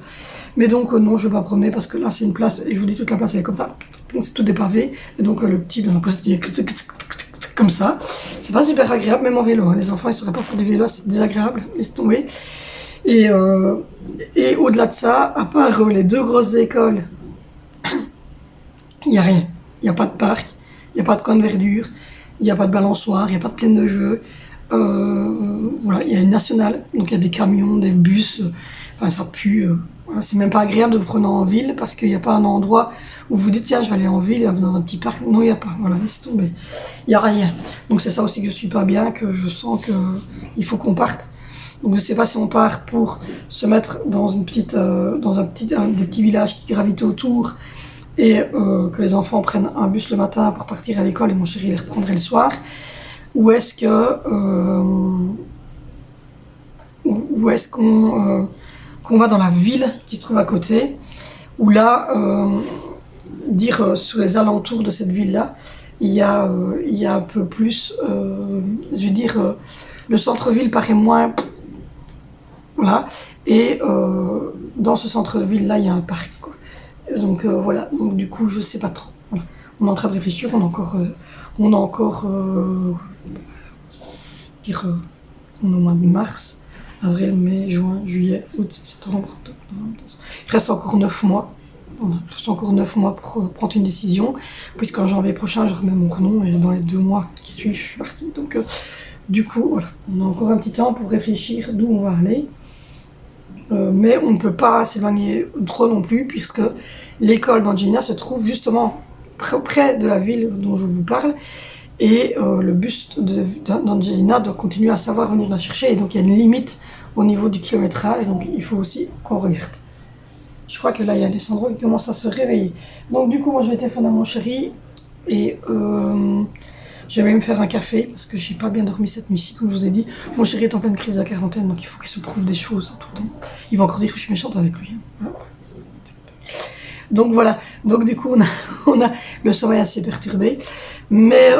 Mais donc non, je vais pas promener parce que là c'est une place et je vous dis toute la place elle est comme ça. C'est tout des pavés. Et donc le petit, bien l'impression comme ça. C'est pas super agréable, même en vélo. Hein. Les enfants ils sauraient pas faire du vélo, c'est désagréable. Laisse tomber. Et au-delà de ça, à part les 2 grosses écoles, il n'y a rien. Il n'y a pas de parc, il n'y a pas de coin de verdure, il n'y a pas de balançoire, il n'y a pas de plaine de jeu. Voilà, il y a une nationale, donc il y a des camions, des bus, enfin ça pue. Voilà, c'est même pas agréable de vous prendre en ville parce qu'il n'y a pas un endroit où vous dites tiens je vais aller en ville, dans un petit parc. Non, il n'y a pas, voilà, laissez tomber. Il n'y a rien. Donc c'est ça aussi que je suis pas bien, que je sens qu'il faut qu'on parte. Donc je ne sais pas si on part pour se mettre dans une petite, des petits villages qui gravitent autour et que les enfants prennent un bus le matin pour partir à l'école et mon chéri les reprendrait le soir, ou est-ce qu'on va dans la ville qui se trouve à côté, où là, sur les alentours de cette ville-là, il y a un peu plus, je veux dire, le centre-ville paraît moins. Voilà. Et dans ce centre-ville-là, il y a un parc, quoi. Donc voilà. Donc du coup, je sais pas trop. Voilà. On est en train de réfléchir. On a encore, on est au mois de mars, avril, mai, juin, juillet, août, septembre, octobre, novembre, décembre. Il reste encore 9 mois. Voilà. Il reste encore 9 mois pour prendre une décision. Puisqu'en janvier prochain, je remets mon renom et dans les 2 mois qui suivent, je suis partie. Donc du coup, voilà. On a encore un petit temps pour réfléchir d'où on va aller. Mais on ne peut pas s'éloigner trop non plus puisque l'école d'Angelina se trouve justement près de la ville dont je vous parle et le bus d'Angelina doit continuer à savoir venir la chercher et donc il y a une limite au niveau du kilométrage, donc il faut aussi qu'on regarde. Je crois que là il y a Alessandro qui commence à se réveiller. Donc du coup moi je vais téléphoner à mon chéri et je vais même faire un café parce que j'ai pas bien dormi cette nuit-ci, comme je vous ai dit. Mon chéri est en pleine crise de la quarantaine, donc il faut qu'il se prouve des choses tout le temps. Il va encore dire que je suis méchante avec lui. Hein. Donc voilà. Donc du coup, on a le sommeil assez perturbé. Mais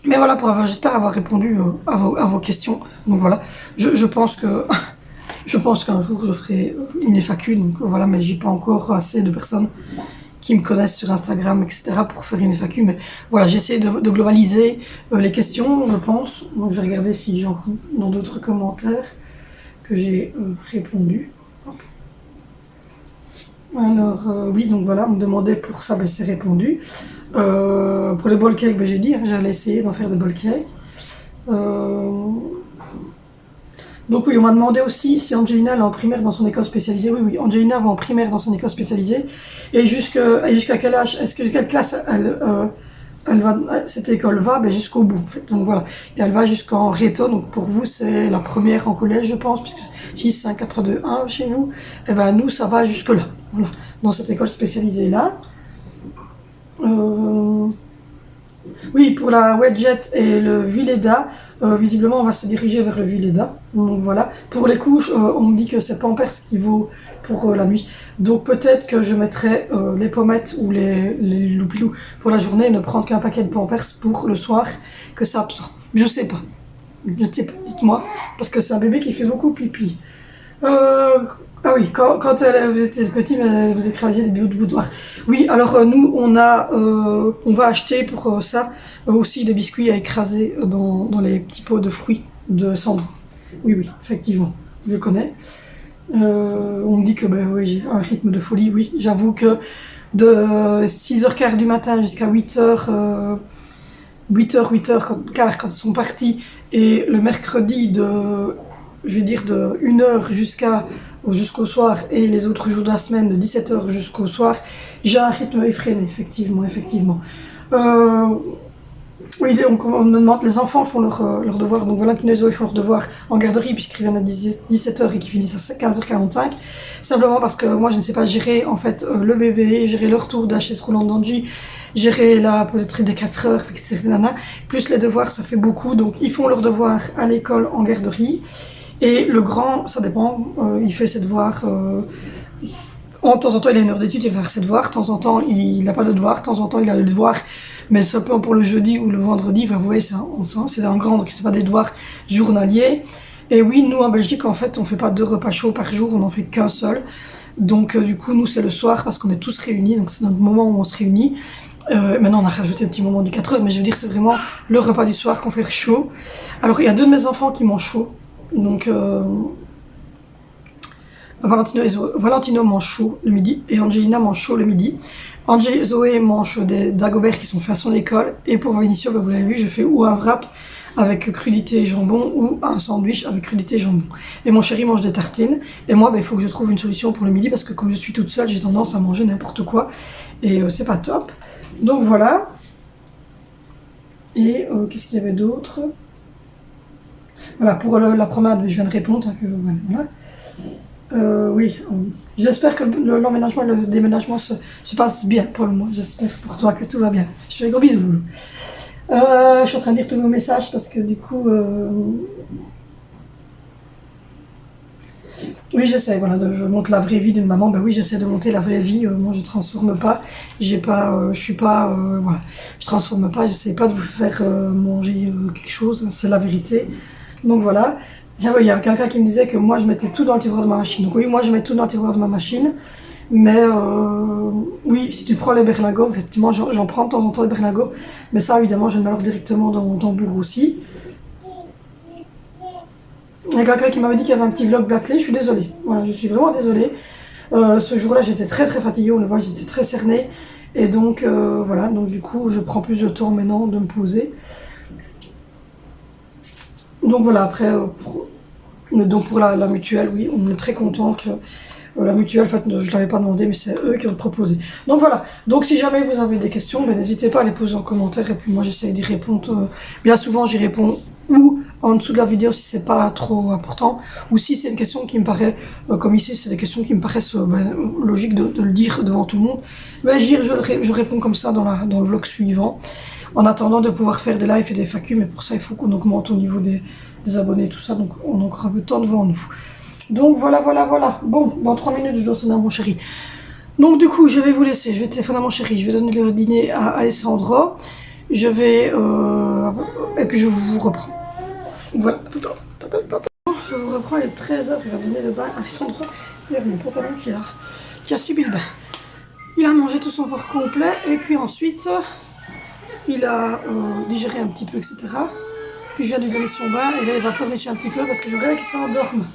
voilà, j'espère avoir répondu à vos questions. Donc voilà. Je pense qu'un jour je ferai une FAQ. Donc voilà, mais j'ai pas encore assez de personnes qui me connaissent sur Instagram, etc. pour faire une FAQ. Mais voilà, j'essaie de globaliser les questions, je pense. Donc je vais regarder si j'ai encore dans d'autres commentaires que j'ai répondu. Hop. Alors oui, donc voilà, on me demandait pour ça, ben, c'est répondu. Pour les ball cakes, ben, j'ai dit, hein, j'allais essayer d'en faire des ball cakes. Donc oui, on m'a demandé aussi si Angelina est en primaire dans son école spécialisée. Oui, oui, Angelina va en primaire dans son école spécialisée. Et jusqu'à quel âge, quelle classe elle va, cette école va ben, jusqu'au bout. En fait. Donc voilà, et elle va jusqu'en Réto. Donc pour vous, c'est la première en collège, je pense, puisque 6, 5, 4, 2, 1 chez nous. Et ben nous, ça va jusque là, voilà, dans cette école spécialisée là. Oui, pour la Wedget et le Villeda, visiblement on va se diriger vers le Villeda. Donc voilà. Pour les couches, on me dit que c'est Pampers qui vaut pour la nuit. Donc peut-être que je mettrai les pommettes ou les loupilous pour la journée et ne prendre qu'un paquet de Pampers pour le soir, que ça absorbe. Je sais pas. Je sais pas, dites-moi. Parce que c'est un bébé qui fait beaucoup pipi. Ah oui, quand vous étiez petit, vous écrasiez des bouts de boudoir. Oui, alors nous, on va acheter pour ça aussi des biscuits à écraser dans les petits pots de fruits de Sandra. Oui, oui, effectivement, je connais. On me dit que ben, oui, j'ai un rythme de folie, oui. J'avoue que de 6h15 du matin jusqu'à 8h, 8h15 quand ils sont partis, et le mercredi je vais dire de 1h jusqu'au soir, et les autres jours de la semaine de 17h jusqu'au soir, j'ai un rythme effréné, effectivement. Oui, on me demande, les enfants font leur devoir, donc Valentine et Zoé font leur devoir en garderie puisqu'ils viennent à 17h et qu'ils finissent à 15h45, simplement parce que moi je ne sais pas gérer en fait le bébé, gérer le retour d'HS roulant d'Angie, gérer peut-être des 4h, etc. Plus les devoirs, ça fait beaucoup, donc ils font leurs devoirs à l'école en garderie. Et le grand, ça dépend, il fait ses devoirs, de temps en temps il a une heure d'étude, il va faire ses devoirs, de temps en temps il n'a pas de devoirs, de temps en temps il a le devoir, mais simplement pour le jeudi ou le vendredi, vous voyez, c'est un grand, donc c'est pas des devoirs journaliers. Et oui, nous en Belgique, en fait, on fait pas 2 repas chauds par jour, on n'en fait qu'un seul. Donc du coup, nous c'est le soir parce qu'on est tous réunis, donc c'est notre moment où on se réunit. Maintenant on a rajouté un petit moment du 4h, mais je veux dire c'est vraiment le repas du soir qu'on fait chaud. Alors il y a 2 de mes enfants qui mangent chaud. Donc Valentino mange chaud le midi et Angelina mange chaud le midi. Zoé mange des dagobert qui sont faits à son école. Et pour Vinicio, vous l'avez vu, je fais ou un wrap avec crudité et jambon ou un sandwich avec crudité et jambon. Et mon chéri mange des tartines. Et moi, il faut que je trouve une solution pour le midi parce que comme je suis toute seule, j'ai tendance à manger n'importe quoi. Et c'est pas top. Donc voilà. Et qu'est-ce qu'il y avait d'autre ? Voilà, pour la promenade, je viens de répondre. Que, voilà. Oui, j'espère que l'emménagement, le déménagement se passe bien pour le moment. J'espère pour toi que tout va bien. Je te fais gros bisous. Je suis en train de lire tous vos messages parce que du coup... Oui, j'essaie, voilà, je montre la vraie vie d'une maman. Ben oui, j'essaie de monter la vraie vie. Moi, je transforme pas. Je suis pas... voilà, je transforme pas. J'essaie pas de vous faire manger quelque chose. C'est la vérité. Donc voilà. Il y a quelqu'un qui me disait que moi je mettais tout dans le tiroir de ma machine. Donc oui, moi je mets tout dans le tiroir de ma machine. Mais oui, si tu prends les berlingots, effectivement j'en prends de temps en temps les berlingots. Mais ça évidemment je le mets alors directement dans mon tambour aussi. Il y a quelqu'un qui m'avait dit qu'il y avait un petit vlog bâclé, je suis désolée. Voilà, je suis vraiment désolée. Ce jour-là j'étais très fatiguée, on le voit, j'étais très cernée. Et donc voilà, donc du coup je prends plus de temps maintenant de me poser. Donc voilà, après, donc pour la mutuelle, oui, on est très content que la mutuelle, en fait, je ne l'avais pas demandé, mais c'est eux qui ont proposé. Donc voilà, donc si jamais vous avez des questions, ben, n'hésitez pas à les poser en commentaire, et puis moi j'essaie d'y répondre. Bien souvent, j'y réponds ou en dessous de la vidéo si c'est pas trop important, ou si c'est une question qui me paraît, comme ici, c'est des questions qui me paraissent logiques de le dire devant tout le monde, ben, je réponds comme ça dans le vlog suivant. En attendant de pouvoir faire des lives et des FAQ, mais pour ça il faut qu'on augmente au niveau des abonnés et tout ça, donc on a encore un peu de temps devant nous. Donc voilà. Bon, dans 3 minutes je dois sonner à mon chéri. Donc du coup je vais vous laisser, je vais téléphoner à mon chéri, je vais donner le dîner à Alessandro, je vais... et puis je vous reprends. Voilà, je vous reprends, il est 13h, il va donner le bain à Alessandro, il y a mon pantalon qui a subi le bain. Il a mangé tout son repas complet et puis ensuite il a digéré un petit peu, etc. Puis je viens de lui donner son bain et là il va pleurnicher un petit peu parce que je voudrais qu'il s'endorme.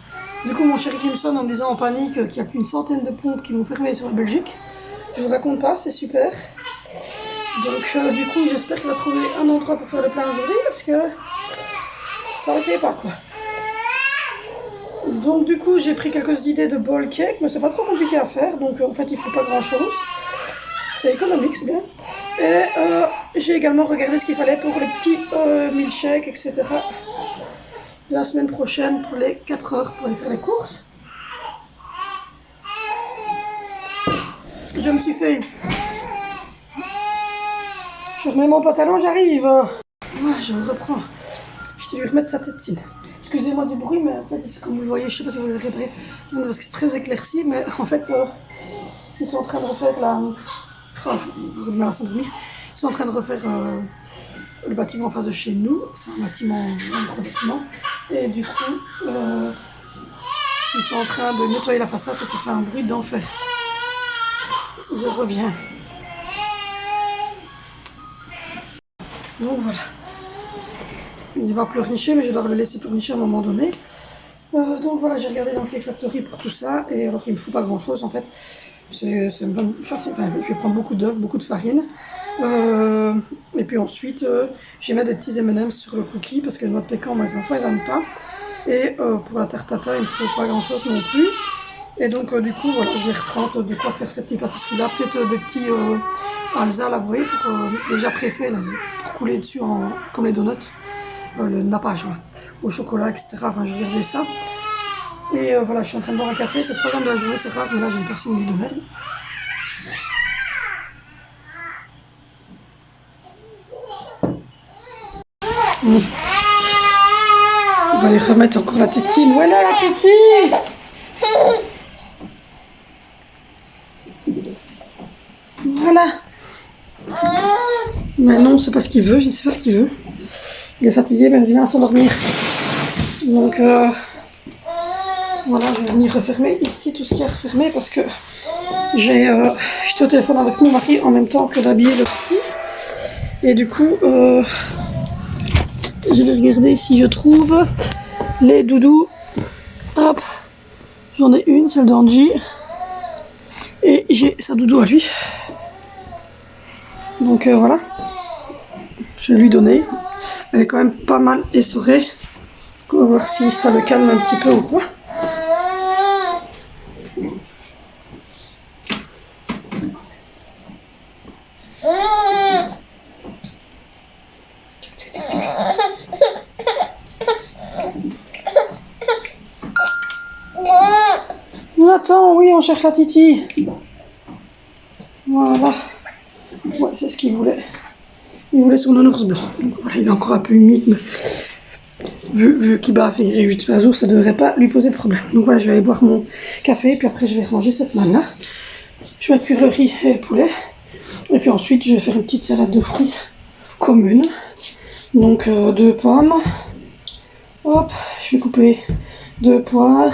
Du coup mon chéri qui me sonne en me disant en panique qu'il y a plus une centaine de pompes qui vont fermer sur la Belgique. Je vous raconte pas, c'est super. Donc du coup j'espère qu'il va trouver un endroit pour faire le plein aujourd'hui parce que ça ne le fait pas quoi. Donc du coup j'ai pris quelques idées de bowl cake mais c'est pas trop compliqué à faire donc en fait il faut pas grand chose. C'est économique, c'est bien. Et j'ai également regardé ce qu'il fallait pour les petits milkshakes, etc. La semaine prochaine pour les 4 heures pour aller faire les courses. Je me suis fait... Je remets mon pantalon, j'arrive. Voilà, je reprends. Je vais lui remettre sa tétine. Excusez-moi du bruit, mais en fait, comme vous le voyez, je sais pas si vous le verrez, parce que c'est très éclairci, mais en fait, ils sont en train de refaire la... Oh, mal à s'endormir. Ils sont en train de refaire le bâtiment en face de chez nous. C'est un bâtiment, un gros bâtiment. Et du coup, ils sont en train de nettoyer la façade et ça fait un bruit d'enfer. Je reviens. Donc voilà. Il va pleurnicher, mais je dois le laisser pleurnicher à un moment donné. Donc voilà, j'ai regardé dans Cake Factory pour tout ça. Et alors qu'il ne me faut pas grand chose en fait. C'est facile, enfin, je vais prendre beaucoup d'œufs, beaucoup de farine. Et puis ensuite, je vais mettre des petits M&M's sur le cookie parce que les noix de pécan, mes enfants, ils n'aiment pas. Et pour la tarte tatin, il ne faut pas grand chose non plus. Et donc, du coup, voilà, je vais reprendre de quoi faire ces petites pâtisseries-là. Peut-être des petits alza, là, vous voyez, pour, déjà préfets, là, pour couler dessus comme les donuts. Le nappage, là, au chocolat, etc. Enfin, je vais regarder ça. Et voilà, je suis en train de boire un café, c'est 3 heures de la journée, c'est rare, mais là j'ai personne qui me donne. On va lui remettre encore la tétine. Voilà la tétine. Voilà. Mais non, c'est pas ce qu'il veut, je ne sais pas ce qu'il veut. Il est fatigué, mais il vient à s'endormir. Donc voilà, je vais venir refermer ici tout ce qui est refermé parce que j'étais au téléphone avec mon mari en même temps que d'habiller le petit. Et du coup, je vais regarder si je trouve les doudous. Hop, j'en ai une, celle d'Angie. Et j'ai sa doudou à lui. Donc voilà, je vais lui donner. Elle est quand même pas mal essorée. On va voir si ça le calme un petit peu ou quoi. Attends, oui, on cherche la Titi. Voilà. Ouais, c'est ce qu'il voulait. Il voulait son ours blanc. Donc voilà, il est encore un peu humide, mais vu qu'il bave et 8 oiseaux, ça ne devrait pas lui poser de problème. Donc voilà, je vais aller boire mon café, puis après je vais ranger cette malle-là. Je vais cuire le riz et le poulet. Et puis ensuite, je vais faire une petite salade de fruits commune. Donc 2 pommes. Hop, je vais couper 2 poires.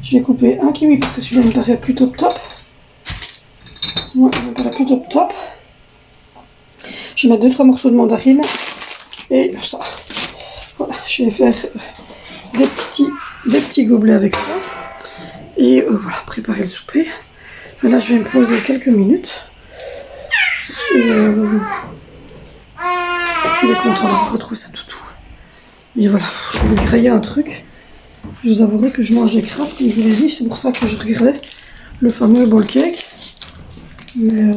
Je vais couper un kiwi parce que celui-là me paraît plutôt top. Ouais, il me paraît plutôt top. Je vais mettre 2-3 morceaux de mandarine. Et ça. Voilà, je vais faire des petits gobelets avec ça. Et voilà, préparer le souper. Là, je vais me poser quelques minutes. Et il est content d'avoir retrouvé sa toutou. Et voilà, je vais griller un truc. Je vous avouerai que je mange des crabes, comme je vous l'ai dit, c'est pour ça que je regardais le fameux bowl cake. Mais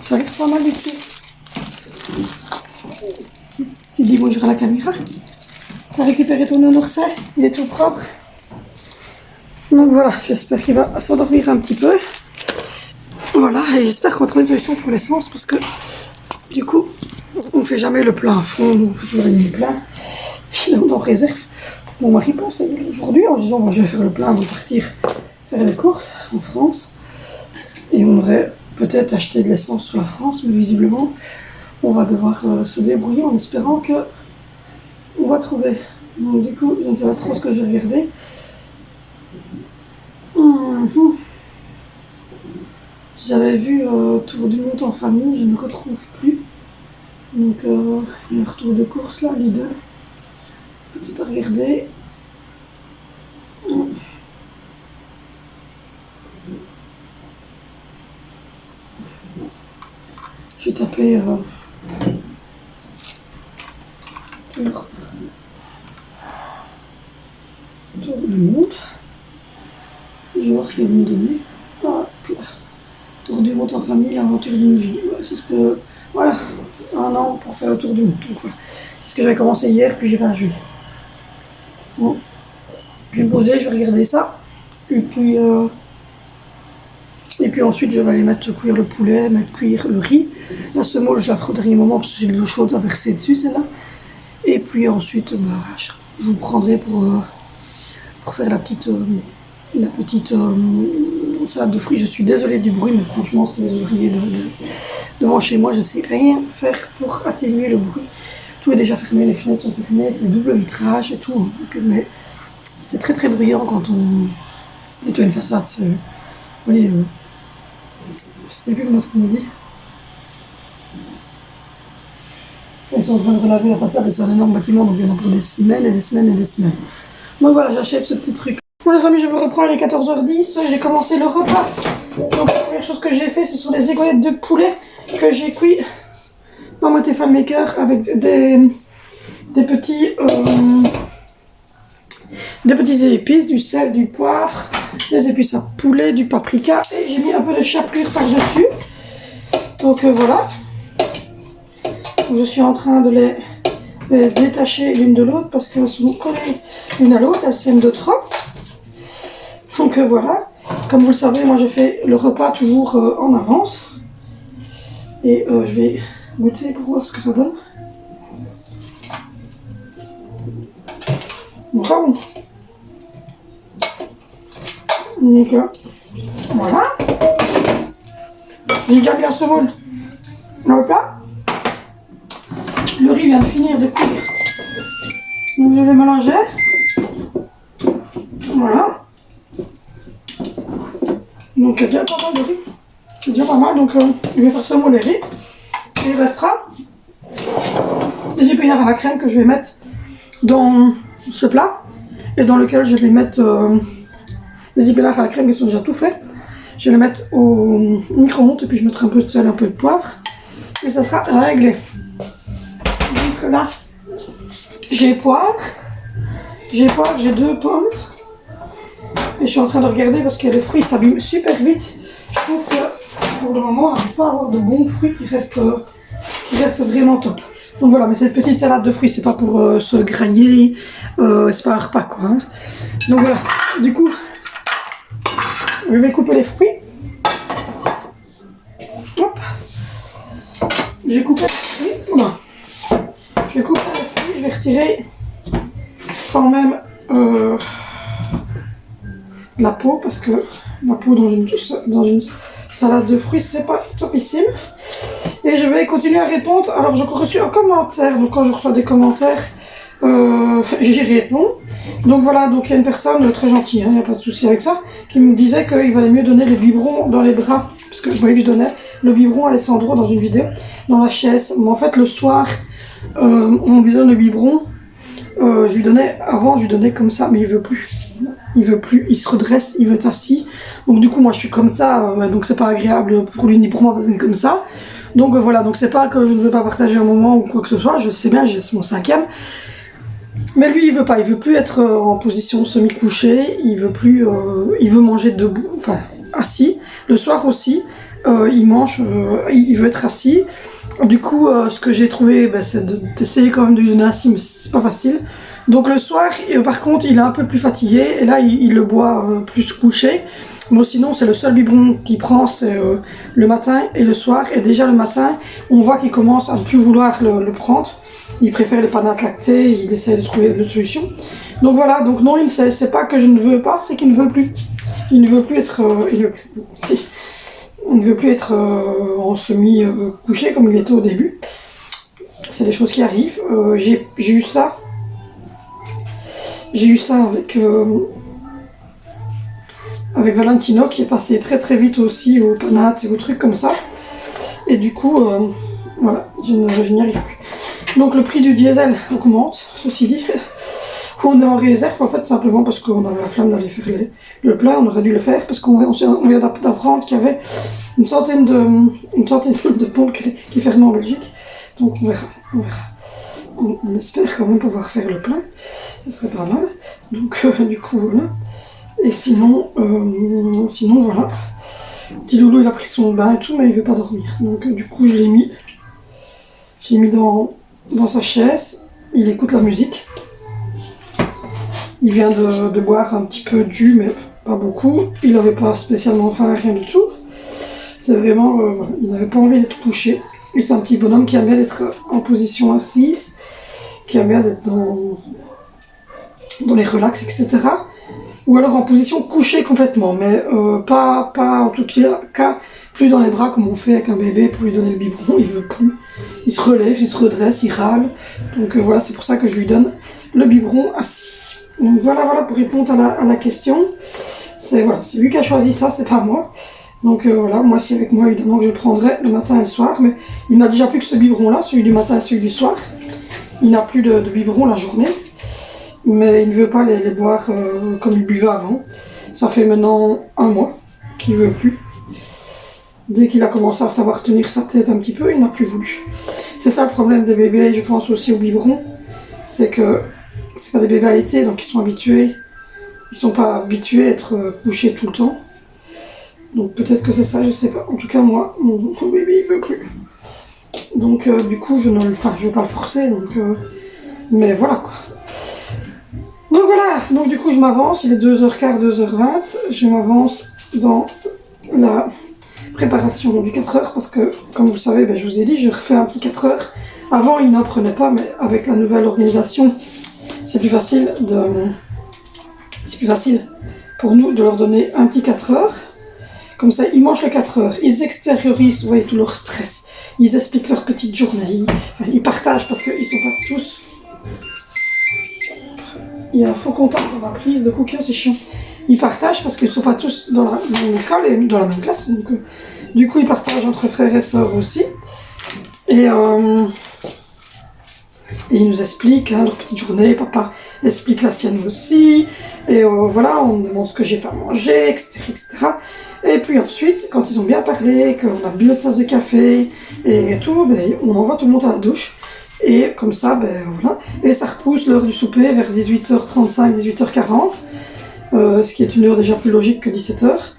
ça a l'air pas mal ici. Tu dis bonjour à la caméra. Tu as récupéré ton oursin, il est tout propre. Donc voilà, j'espère qu'il va s'endormir un petit peu. Voilà, et j'espère qu'on va trouver une solution pour l'essence parce que du coup, on fait jamais le plein à fond, on fait toujours une plein. On en réserve. Mon mari pensait aujourd'hui en disant bon, je vais faire le plein avant de partir faire les courses en France. Et on aurait peut-être acheté de l'essence sur la France, mais visiblement, on va devoir se débrouiller en espérant que on va trouver. Donc du coup, je ne sais pas trop ce que je vais regarder. J'avais vu Tour du monde en famille, je ne retrouve plus. Donc il y a un retour de course là, Lidl. Petit à regarder. J'ai tapé Tour du monde. Je vais voir ce qu'ils vont me donner. Hop là. Tour du monde en famille, l'aventure d'une vie. Ouais, c'est ce que. Voilà. Un an pour faire le tour du monde. Donc, voilà. C'est ce que j'avais commencé hier, puis j'ai pas joué. Bon. Je vais me poser, je vais regarder ça. Et puis ensuite, je vais aller mettre cuire le poulet, mettre cuire le riz. La semoule, je la ferai au dernier moment parce que j'ai de l'eau chaude à verser dessus, celle-là. Et puis ensuite, je vous prendrai pour faire la petite salade de fruits. Je suis désolée du bruit, mais franchement, c'est les ouvriers devant chez moi. Je ne sais rien faire pour atténuer le bruit. Tout est déjà fermé, les fenêtres sont fermées, c'est le double vitrage et tout. Mais c'est très très bruyant quand on nettoie une façade. Oui, je sais plus comment ce qu'il me dit. Ils sont en train de relaver la façade et c'est un énorme bâtiment, donc il y en a pour des semaines et des semaines et des semaines. Donc voilà, j'achève ce petit truc. Bon les amis, je vous reprends, il est 14h10, j'ai commencé le repas. Donc la première chose que j'ai fait, ce sont des égouettes de poulet que j'ai cuit dans mon Tefal Maker avec des petits épices, du sel, du poivre, des épices à poulet, du paprika et j'ai mis un peu de chapelure par-dessus. Donc voilà. Je suis en train de les détacher l'une de l'autre parce qu'elles sont collées l'une à l'autre, elles s'aiment de trop. Donc voilà, comme vous le savez, moi je fais le repas toujours en avance. Et je vais goûter pour voir ce que ça donne. Bravo. Donc voilà. J'ai déjà mis la semoule dans le plat. Le riz vient de finir de cuire. Donc je vais mélanger. Voilà. Donc il y a déjà pas mal de riz. C'est déjà pas mal. Donc je vais faire semouler les riz. Et il restera les épinards à la crème que je vais mettre dans ce plat. Et dans lequel je vais mettre les épinards à la crème qui sont déjà tout faits. Je vais les mettre au micro-ondes et puis je mettrai un peu de sel, un peu de poivre. Et ça sera réglé. Donc là, j'ai poire, j'ai 2 pommes. Et je suis en train de regarder parce que les fruits s'abîment super vite. Je trouve que pour le moment, on n'arrive pas à avoir de bons fruits qui restent vraiment top. Donc voilà, mais cette petite salade de fruits, c'est pas pour se grailler, c'est pas un repas quoi. Hein. Donc voilà, du coup, je vais couper les fruits. Hop. J'ai coupé les fruits. Voilà. Je vais couper les fruits, je vais retirer quand même la peau parce que la peau dans une salade de fruits c'est pas topissime. Et je vais continuer à répondre. Alors j'ai reçu un commentaire, donc quand je reçois des commentaires, j'y réponds. Donc voilà, donc il y a une personne très gentille, il n'y a pas de souci avec ça, qui me disait qu'il valait mieux donner le biberon dans les bras, parce que vous voyez que je donnais le biberon à Alessandro dans une vidéo, dans la chaise. Mais en fait le soir, on lui donne le biberon. Je lui donnais comme ça, mais il veut plus, il se redresse, il veut être assis. Donc du coup moi je suis comme ça, donc c'est pas agréable pour lui ni pour moi d'être comme ça. Donc voilà, donc c'est pas que je ne veux pas partager un moment ou quoi que ce soit, je sais bien, c'est mon 5e. Mais lui il veut plus être en position semi-couchée, il veut manger debout, enfin assis. Le soir aussi, il mange, il veut être assis. Du coup, ce que j'ai trouvé, c'est d'essayer quand même de lui donner assis, mais c'est pas facile. Donc le soir, par contre, il est un peu plus fatigué, et là, il le boit plus couché. Bon, sinon, c'est le seul biberon qu'il prend, c'est le matin et le soir. Et déjà le matin, on voit qu'il commence à ne plus vouloir le prendre. Il préfère les panates lactées, il essaie de trouver une autre solution. Donc voilà, donc non, c'est pas que je ne veux pas, c'est qu'il ne veut plus. Il ne veut plus être... On ne veut plus être en semi-couché comme il était au début. C'est des choses qui arrivent. J'ai eu ça. avec Valentino qui est passé très très vite aussi aux panates et aux trucs comme ça. Et du coup, voilà, je n'y arrive plus. Donc le prix du diesel augmente, ceci dit. On est en réserve en fait simplement parce qu'on avait la flemme d'aller faire le plein, on aurait dû le faire parce qu'on vient d'apprendre qu'il y avait une centaine de pompes qui fermaient en Belgique. Donc on verra. On espère quand même pouvoir faire le plein, ça serait pas mal. Donc du coup voilà. Et sinon voilà. Petit loulou il a pris son bain et tout mais il veut pas dormir. Donc du coup je l'ai mis dans sa chaise, il écoute la musique. Il vient de boire un petit peu de jus mais pas beaucoup. Il n'avait pas spécialement faim, rien du tout. C'est vraiment, voilà, il n'avait pas envie d'être couché. Et c'est un petit bonhomme qui aime bien d'être en position assise, qui aime bien d'être dans les relax, etc. Ou alors en position couchée complètement, mais pas en tout cas, plus dans les bras comme on fait avec un bébé pour lui donner le biberon, il veut plus. Il se relève, il se redresse, il râle. Donc voilà, c'est pour ça que je lui donne le biberon assis. Donc voilà pour répondre à la question. C'est lui qui a choisi ça, c'est pas moi. Donc voilà, moi c'est avec moi évidemment que je prendrai le matin et le soir, mais il n'a déjà plus que ce biberon-là, celui du matin et celui du soir. Il n'a plus de biberon la journée, mais il ne veut pas les boire comme il buvait avant. Ça fait maintenant 1 mois qu'il ne veut plus. Dès qu'il a commencé à savoir tenir sa tête un petit peu, il n'a plus voulu. C'est ça le problème des bébés, je pense aussi au biberon, c'est que c'est pas des bébés allaités, donc ils sont pas habitués à être couchés tout le temps. Donc peut-être que c'est ça, je sais pas. En tout cas moi, mon bébé il veut plus. Donc du coup je vais pas le forcer, mais voilà quoi. Donc voilà, donc du coup je m'avance, il est 2h15, 2h20, je m'avance dans la préparation du 4h parce que comme vous le savez, je vous ai dit, je refais un petit 4h. Avant il n'en prenait pas, mais avec la nouvelle organisation, c'est plus facile pour nous de leur donner un petit 4h. Comme ça, ils mangent les 4 heures, ils extériorisent, vous voyez, tout leur stress. Ils expliquent leur petite journée, ils partagent parce qu'ils sont pas tous... Il y a un faux contact dans la prise de cookies, c'est chiant. Ils partagent parce qu'ils ne sont pas tous dans l'école et dans la même classe. Donc, du coup, ils partagent entre frères et sœurs aussi. Et ils nous expliquent leur petite journée, papa explique la sienne aussi. Et voilà, on me demande ce que j'ai fait à manger, etc., etc. Et puis ensuite, quand ils ont bien parlé, qu'on a bu notre tasse de café et tout, on envoie tout le monde à la douche. Et comme ça, voilà. Et ça repousse l'heure du souper vers 18h35, 18h40. Ce qui est une heure déjà plus logique que 17h.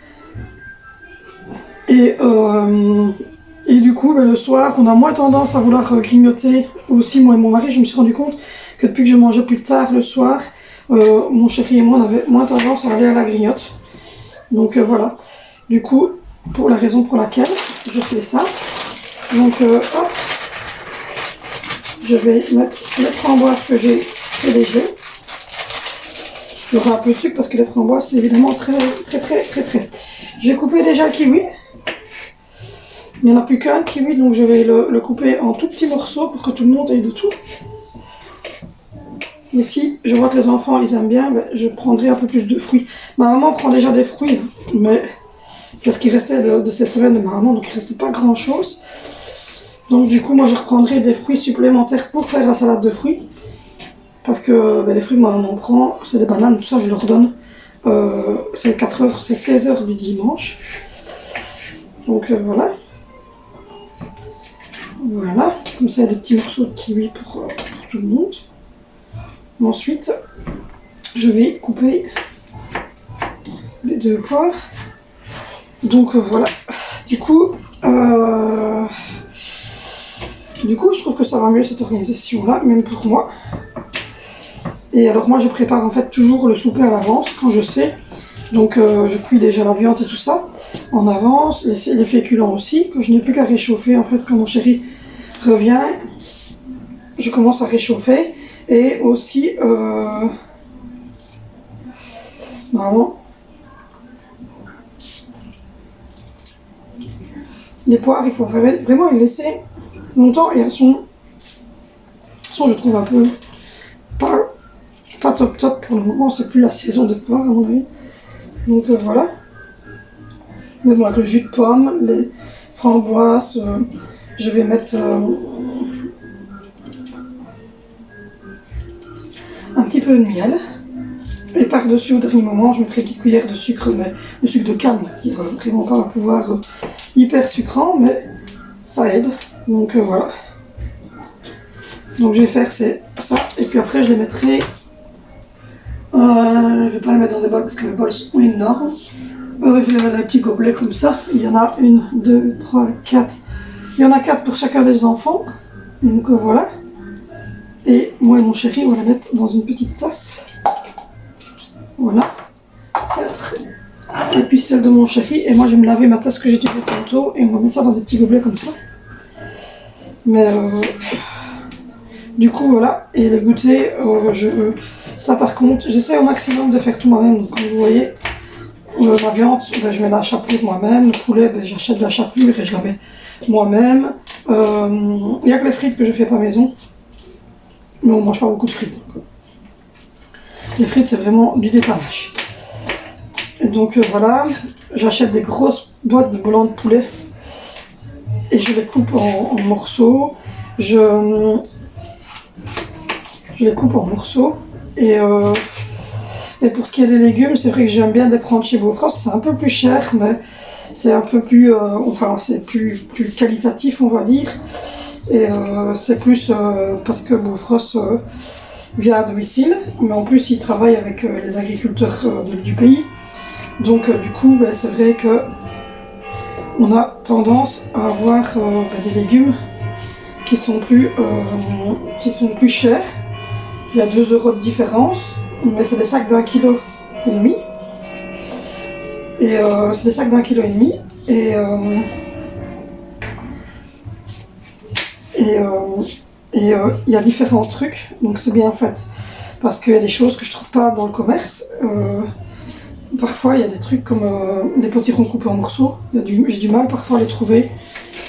Et du coup, le soir, on a moins tendance à vouloir grignoter. Aussi, moi et mon mari, je me suis rendu compte que depuis que je mangeais plus tard le soir, mon chéri et moi, on avait moins tendance à aller à la grignote. Donc voilà. Du coup, pour la raison pour laquelle je fais ça. Donc, hop. Je vais mettre les framboises que j'ai léger. Il y aura un peu de sucre parce que les framboises, c'est évidemment très. Je vais couper déjà le kiwi. Il n'y en a plus qu'un kiwi, donc je vais le couper en tout petits morceaux pour que tout le monde ait de tout. Mais si je vois que les enfants les aiment bien, je prendrai un peu plus de fruits. Ma maman prend déjà des fruits, mais c'est ce qui restait de cette semaine de ma maman, donc il ne restait pas grand chose. Donc du coup, moi je reprendrai des fruits supplémentaires pour faire la salade de fruits. Parce que les fruits que ma maman prend, c'est des bananes, tout ça je leur donne. C'est 4h, c'est 16h du dimanche. Donc voilà. Voilà, comme ça il y a des petits morceaux de kiwi pour tout le monde. Ensuite, je vais couper les 2 poires. Donc voilà, du coup, je trouve que ça va mieux cette organisation-là, même pour moi. Et alors moi, je prépare en fait toujours le souper à l'avance quand je sais. Donc je cuis déjà la viande et tout ça en avance, les féculents aussi, que je n'ai plus qu'à réchauffer. En fait, quand mon chéri revient, je commence à réchauffer. Et aussi, normalement, les poires, il faut vraiment les laisser longtemps et elles sont je trouve un peu pas top pour le moment, c'est plus la saison des poires à mon avis. Donc voilà. Mais bon, avec le jus de pomme, les framboises, je vais mettre un petit peu de miel. Et par-dessus, au dernier moment, je mettrai une petite cuillère de sucre, mais de sucre de canne, qui va vraiment pas un pouvoir hyper sucrant, mais ça aide. Donc voilà. Donc je vais faire ça, et puis après je les mettrai. Je vais pas les mettre dans des bols parce que les bols sont énormes. Je vais les mettre dans des petits gobelets comme ça. Il y en a 1, 2, 3, 4. Il y en a 4 pour chacun des enfants. Donc voilà. Et moi et mon chéri, on va les mettre dans une petite tasse. Voilà. 4. Et puis celle de mon chéri. Et moi je vais me laver ma tasse que j'ai utilisée tantôt. Et on va mettre ça dans des petits gobelets comme ça. Mais du coup voilà. Et les goûters, ça par contre, j'essaie au maximum de faire tout moi-même. Donc comme vous voyez, ma viande, ben, je mets la chapelure moi-même. Le poulet, ben, j'achète de la chapelure et je la mets moi-même. Il n'y a que les frites que je fais pas maison. Mais on mange pas beaucoup de frites. Les frites, c'est vraiment du dépannage. Et donc voilà, j'achète des grosses boîtes de blanc de poulet et je les coupe en morceaux. Je les coupe en morceaux et pour ce qui est des légumes, c'est vrai que j'aime bien les prendre chez Beaufros. C'est un peu plus cher, mais c'est un peu plus, c'est plus qualitatif, on va dire. Et c'est plus parce que Beaufros vient à domicile, mais en plus il travaille avec les agriculteurs du pays. Donc du coup, ben, c'est vrai que on a tendance à avoir des légumes qui sont plus chers. Il y a 2 € de différence, mais c'est des sacs d'1,5 kg. Et c'est des sacs d'1,5 kg. Et il y a différents trucs, donc c'est bien fait. Parce qu'il y a des choses que je trouve pas dans le commerce. Parfois, il y a des trucs comme les potirons coupés en morceaux. J'ai du mal parfois à les trouver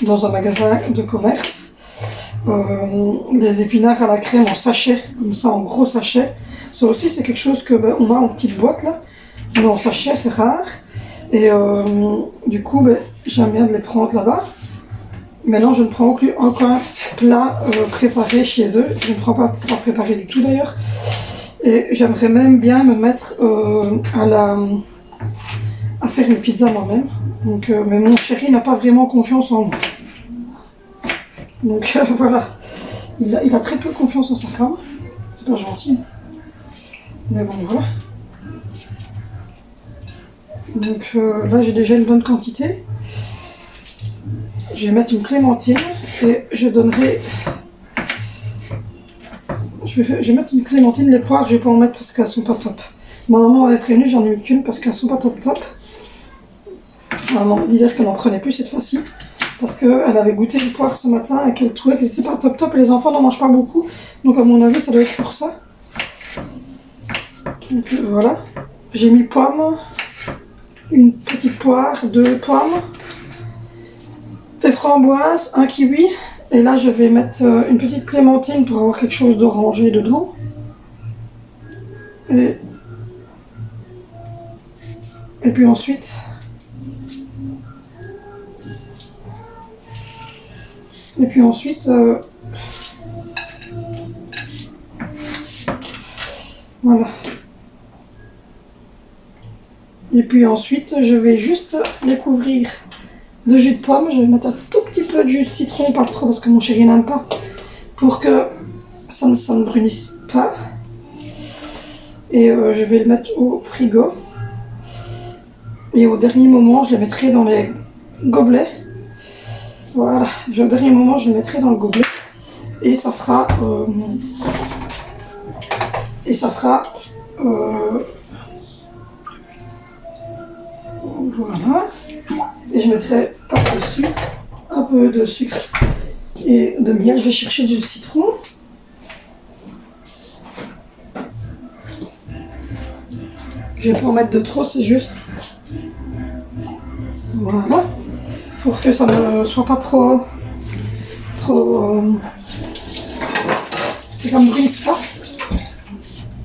dans un magasin de commerce. Les épinards à la crème en sachet, comme ça, en gros sachet. Ça aussi, c'est quelque chose que on a en petite boîte là. Mais en sachet, c'est rare. Et du coup, j'aime bien de les prendre là-bas. Maintenant, je ne prends aucun plat préparé chez eux. Je ne prends pas préparé du tout d'ailleurs. Et j'aimerais même bien me mettre à faire mes pizzas moi-même. Donc, mais mon chéri n'a pas vraiment confiance en moi. Donc voilà, il a très peu confiance en sa femme. C'est pas gentil. Mais bon, voilà. Donc là, j'ai déjà une bonne quantité. Je vais mettre une clémentine et je donnerai... Je vais mettre une clémentine, les poires, je vais pas en mettre parce qu'elles sont pas top. Ma maman avait prévenu, j'en ai mis qu'une parce qu'elles sont pas top. Maman m'a dit qu'elle en prenait plus cette fois-ci. Parce qu'elle avait goûté les poires ce matin et qu'elle trouvait qu'elles n'étaient pas top et les enfants n'en mangent pas beaucoup. Donc à mon avis, ça doit être pour ça. Donc voilà. J'ai mis pomme, une petite poire, 2 pommes, des framboises, un kiwi. Et là, je vais mettre une petite clémentine pour avoir quelque chose d'orangé dedans. Et puis ensuite... voilà. Et puis ensuite, je vais juste les couvrir de jus de pomme. Je vais mettre un tout petit peu de jus de citron, pas trop parce que mon chéri n'aime pas, pour que ça ne brunisse pas. Et je vais le mettre au frigo. Et au dernier moment, je les mettrai dans les gobelets. Voilà, au dernier moment, je le mettrai dans le gobelet. Et ça fera... voilà. Et je mettrai par-dessus un peu de sucre et de miel. Je vais chercher du citron. Je vais pas en mettre de trop, c'est juste... Voilà. Pour que ça ne soit pas trop... que ça ne brise pas.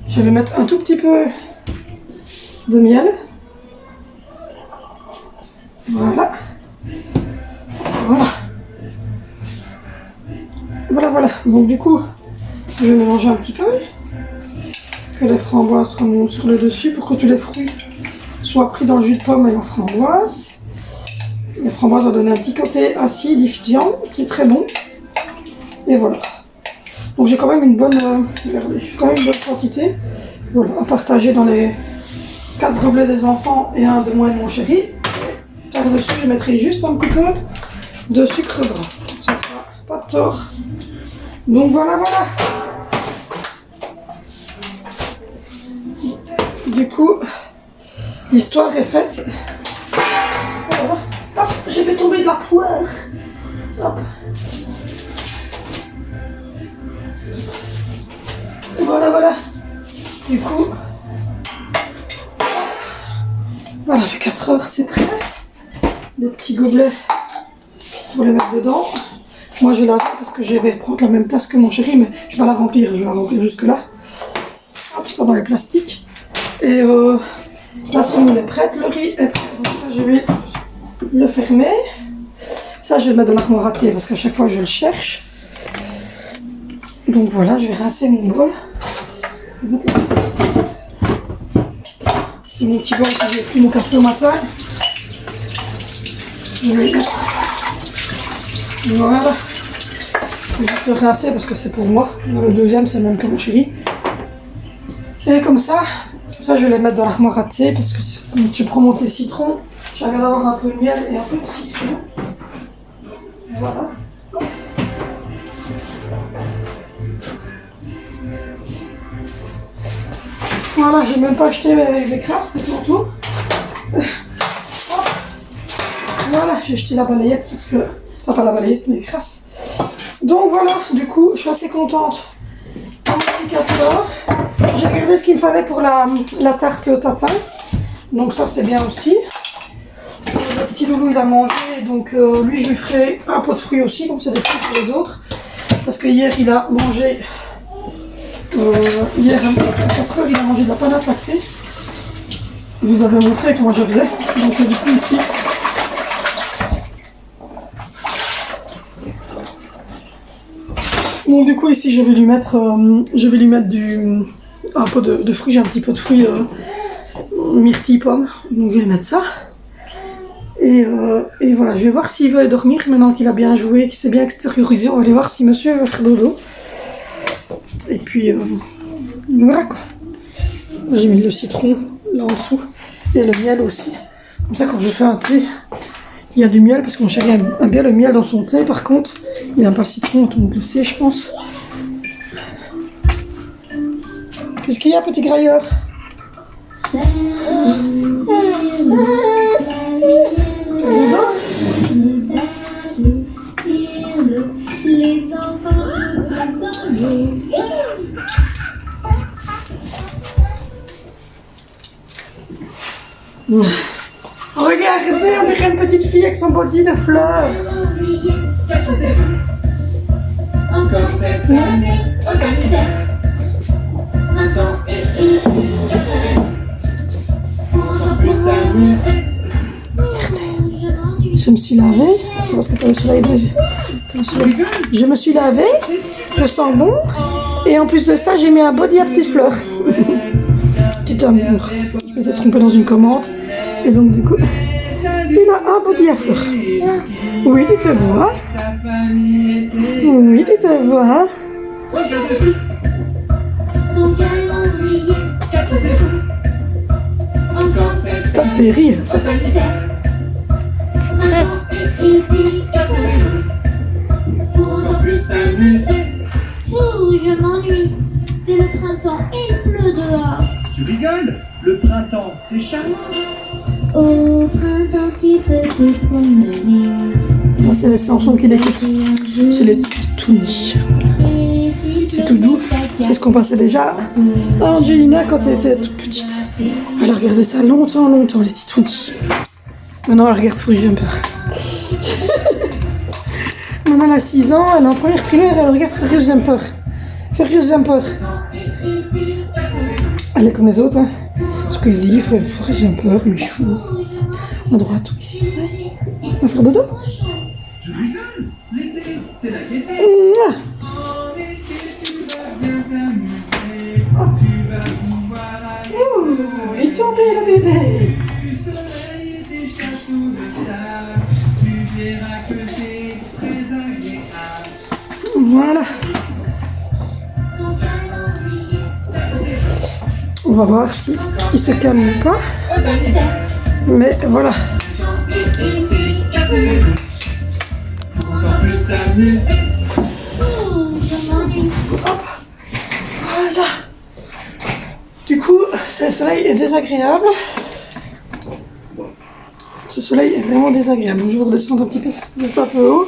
Je vais mettre un tout petit peu de miel. Voilà. Voilà. Voilà, voilà. Donc du coup, je vais mélanger un petit peu. Que les framboises remontent sur le dessus pour que tous les fruits soient pris dans le jus de pomme et la framboise. Les framboises vont donner un petit côté acidifiant qui est très bon. Et voilà. Donc j'ai quand même une bonne, regardez, j'ai quand même une bonne quantité. Voilà, à partager dans les 4 gobelets des enfants et un de moi et de mon chéri. Par-dessus, je mettrai juste un petit peu de sucre gras. Ça fera pas de tort. Donc voilà, voilà. Du coup, l'histoire est faite. Voilà. Hop, j'ai fait tomber de la poire. Hop. Voilà, voilà. Du coup, voilà, les 4 heures, c'est prêt. Les petits gobelets pour les mettre dedans. Moi, je vais laver parce que je vais prendre la même tasse que mon chéri, mais je vais pas la remplir. Je vais la remplir jusque là. Hop, ça dans les plastiques. Et la semoule est prête, le riz est prêt. Donc ça, je vais le fermer. Ça, je vais le mettre dans l'armoire à thé parce qu'à chaque fois, je le cherche. Donc voilà, je vais rincer mon bol. C'est mon petit bol que j'ai pris mon café au matin. Je vais le mettre. Voilà. Je vais juste le rincer parce que c'est pour moi. Le deuxième, c'est le même que mon chéri. Et comme ça, je vais les mettre dans l'armoire à thé parce que je prends mon thé citron. J'avais d'avoir un peu de miel et un peu de citron. Voilà. Voilà, j'ai même pas acheté mes crasses, c'était pour tout. Voilà, j'ai acheté la balayette parce que... Enfin, pas la balayette, mais les crasses. Donc voilà, du coup, je suis assez contente. Applicateur. J'ai regardé ce qu'il me fallait pour la tarte tatin. Donc ça, c'est bien aussi. Le petit loulou, il a mangé. Donc lui, je lui ferai un pot de fruits aussi, comme c'est des fruits pour les autres. Parce que hier, il a mangé... hier à 4 heures, il a mangé de la panne à lactée. Je vous avais montré comment je faisais. Donc du coup ici, je vais lui mettre, un peu de fruits. J'ai un petit peu de fruits myrtille pomme. Donc je vais lui mettre ça. Et voilà, je vais voir s'il veut dormir maintenant qu'il a bien joué, qu'il s'est bien extériorisé. On va aller voir si monsieur veut faire dodo. Et puis, voilà quoi. J'ai mis le citron là en dessous et le miel aussi. Comme ça, quand je fais un thé, il y a du miel parce que mon chéri aime bien le miel dans son thé. Par contre, il n'aime pas le citron, tout le monde le sait, je pense. Qu'est-ce qu'il y a, petit grailleur? Regardez, on dirait une petite fille avec son body de fleurs. Encore cette année, aucun hiver. 20 ans et pour en plus s'amuser. Regardez, je me suis lavée. Attends, parce que t'as le soleil. Je me suis lavée, je sens bon. Et en plus de ça, j'ai mis un body à petites fleurs. Petit amour. Je m'étais trompée dans une commande. Et donc, du coup, il a un body à fleurs. Oui, tu te vois. Oui, tu te vois. Ça te fait rire, ça. Ouh, je m'ennuie. C'est le printemps et il pleut dehors. Tu rigoles? Le printemps, c'est charmant. Au printemps, tu peux te promener. C'est la chanson qu'il écoute. C'est les Toonies. C'est tout doux. C'est ce qu'on passait déjà à Angelina quand elle était toute petite. Elle a regardé ça longtemps, les Toonies. Maintenant, elle regarde Furious Jumper. Maintenant, elle a 6 ans, elle est en première primaire, elle regarde Furious Jumper. Furious Jumper. Elle est comme les autres, hein. Squeezie, Furious Jumper, Michou. À droite, ici. Ouais. va faire dodo. Tu rigoles? L'été, c'est la gaieté. Mouah. En été, tu vas bien t'amuser. Tu vas pouvoir aller Ouh, il est tombé le bébé. du soleil et des châteaux de sable. Tu verras que c'est très agréable. Voilà. Ton calendrier. On va voir si il se calme ou pas. Mais voilà. Encore plus t'amuser. Je m'ennuie. Voilà. Du coup, ce soleil est désagréable. Ce soleil est vraiment désagréable. Je vais redescendre un petit peu parce que vous êtes un peu haut.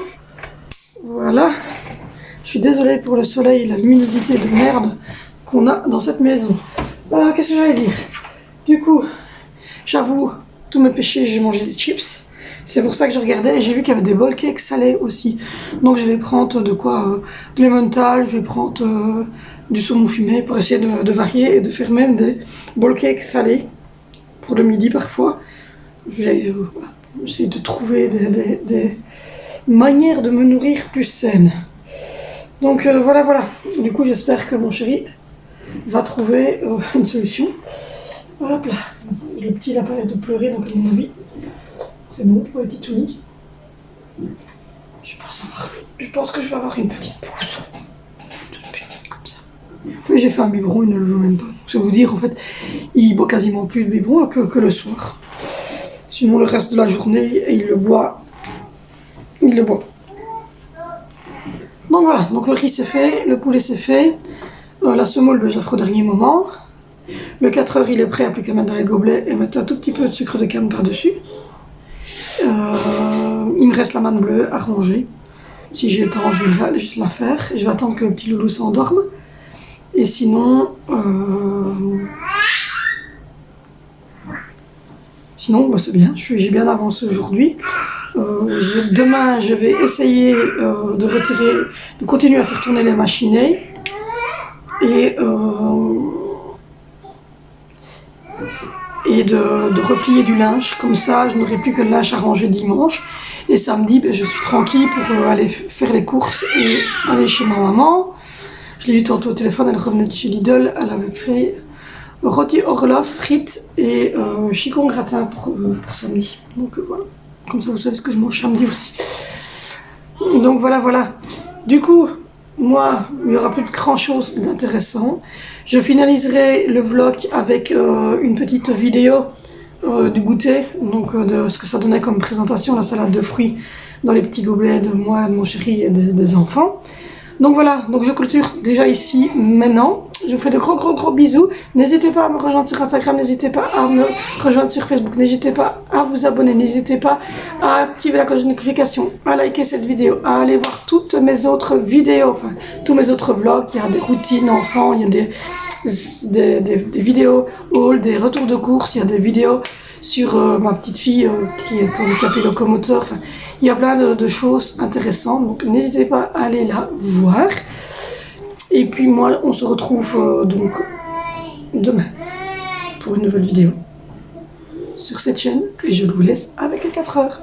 Voilà. Je suis désolée pour le soleil et la luminosité de merde qu'on a dans cette maison. Qu'est-ce que j'allais dire? Du coup, j'avoue, tous mes péchés, j'ai mangé des chips. C'est pour ça que je regardais et j'ai vu qu'il y avait des bowl cakes salés aussi. Donc je vais prendre de quoi de l'emmental, je vais prendre du saumon fumé pour essayer de varier et de faire même des bowl cakes salés pour le midi parfois. J'essaie de trouver des manières de me nourrir plus saines. Donc voilà. Du coup, j'espère que mon chéri va trouver une solution. Hop là. Le petit il a pas l'air de pleurer, donc à mon avis, c'est bon pour être tout lit. Je pense que je vais avoir une petite pause. Toute petite comme ça. Oui, j'ai fait un biberon, il ne le veut même pas. C'est vous dire, en fait, il boit quasiment plus de biberon que le soir. Sinon, le reste de la journée, il le boit. Il le boit. Donc voilà, donc le riz c'est fait, le poulet c'est fait. La semoule, ben, j'offre au dernier moment. Le 4 heures, il est prêt à plus qu'à mettre dans les gobelets et mettre un tout petit peu de sucre de canne par-dessus. Il me reste la manne bleue à ranger. Si j'ai le temps, je vais juste la faire. Je vais attendre que le petit loulou s'endorme. Et sinon... Sinon, bah, c'est bien. J'ai bien avancé aujourd'hui. Demain, je vais essayer de continuer à faire tourner les machinés. Et de replier du linge, comme ça je n'aurai plus que le linge à ranger dimanche et samedi ben, je suis tranquille pour aller faire les courses et aller chez ma maman. Je l'ai eu tantôt au téléphone, elle revenait de chez Lidl, elle avait fait rôti Orloff, frites et chicon gratin pour samedi. Donc voilà, comme ça vous savez ce que je mange samedi aussi. Donc voilà. Du coup, moi, il n'y aura plus de grand chose d'intéressant. Je finaliserai le vlog avec une petite vidéo du goûter, donc de ce que ça donnait comme présentation, la salade de fruits dans les petits gobelets de moi, de mon chéri et des enfants. Donc voilà, donc je clôture déjà ici maintenant. Je vous fais de gros bisous. N'hésitez pas à me rejoindre sur Instagram, n'hésitez pas à me rejoindre sur Facebook, n'hésitez pas à vous abonner, n'hésitez pas à activer la cloche de notification, à liker cette vidéo, à aller voir toutes mes autres vidéos, enfin tous mes autres vlogs. Il y a des routines enfants, il y a des vidéos haul, des retours de course, il y a des vidéos sur ma petite fille qui est handicapée locomoteur. Enfin, il y a plein de choses intéressantes, donc n'hésitez pas à aller là voir. Et puis moi, on se retrouve donc demain pour une nouvelle vidéo sur cette chaîne et je vous laisse avec les 4 heures.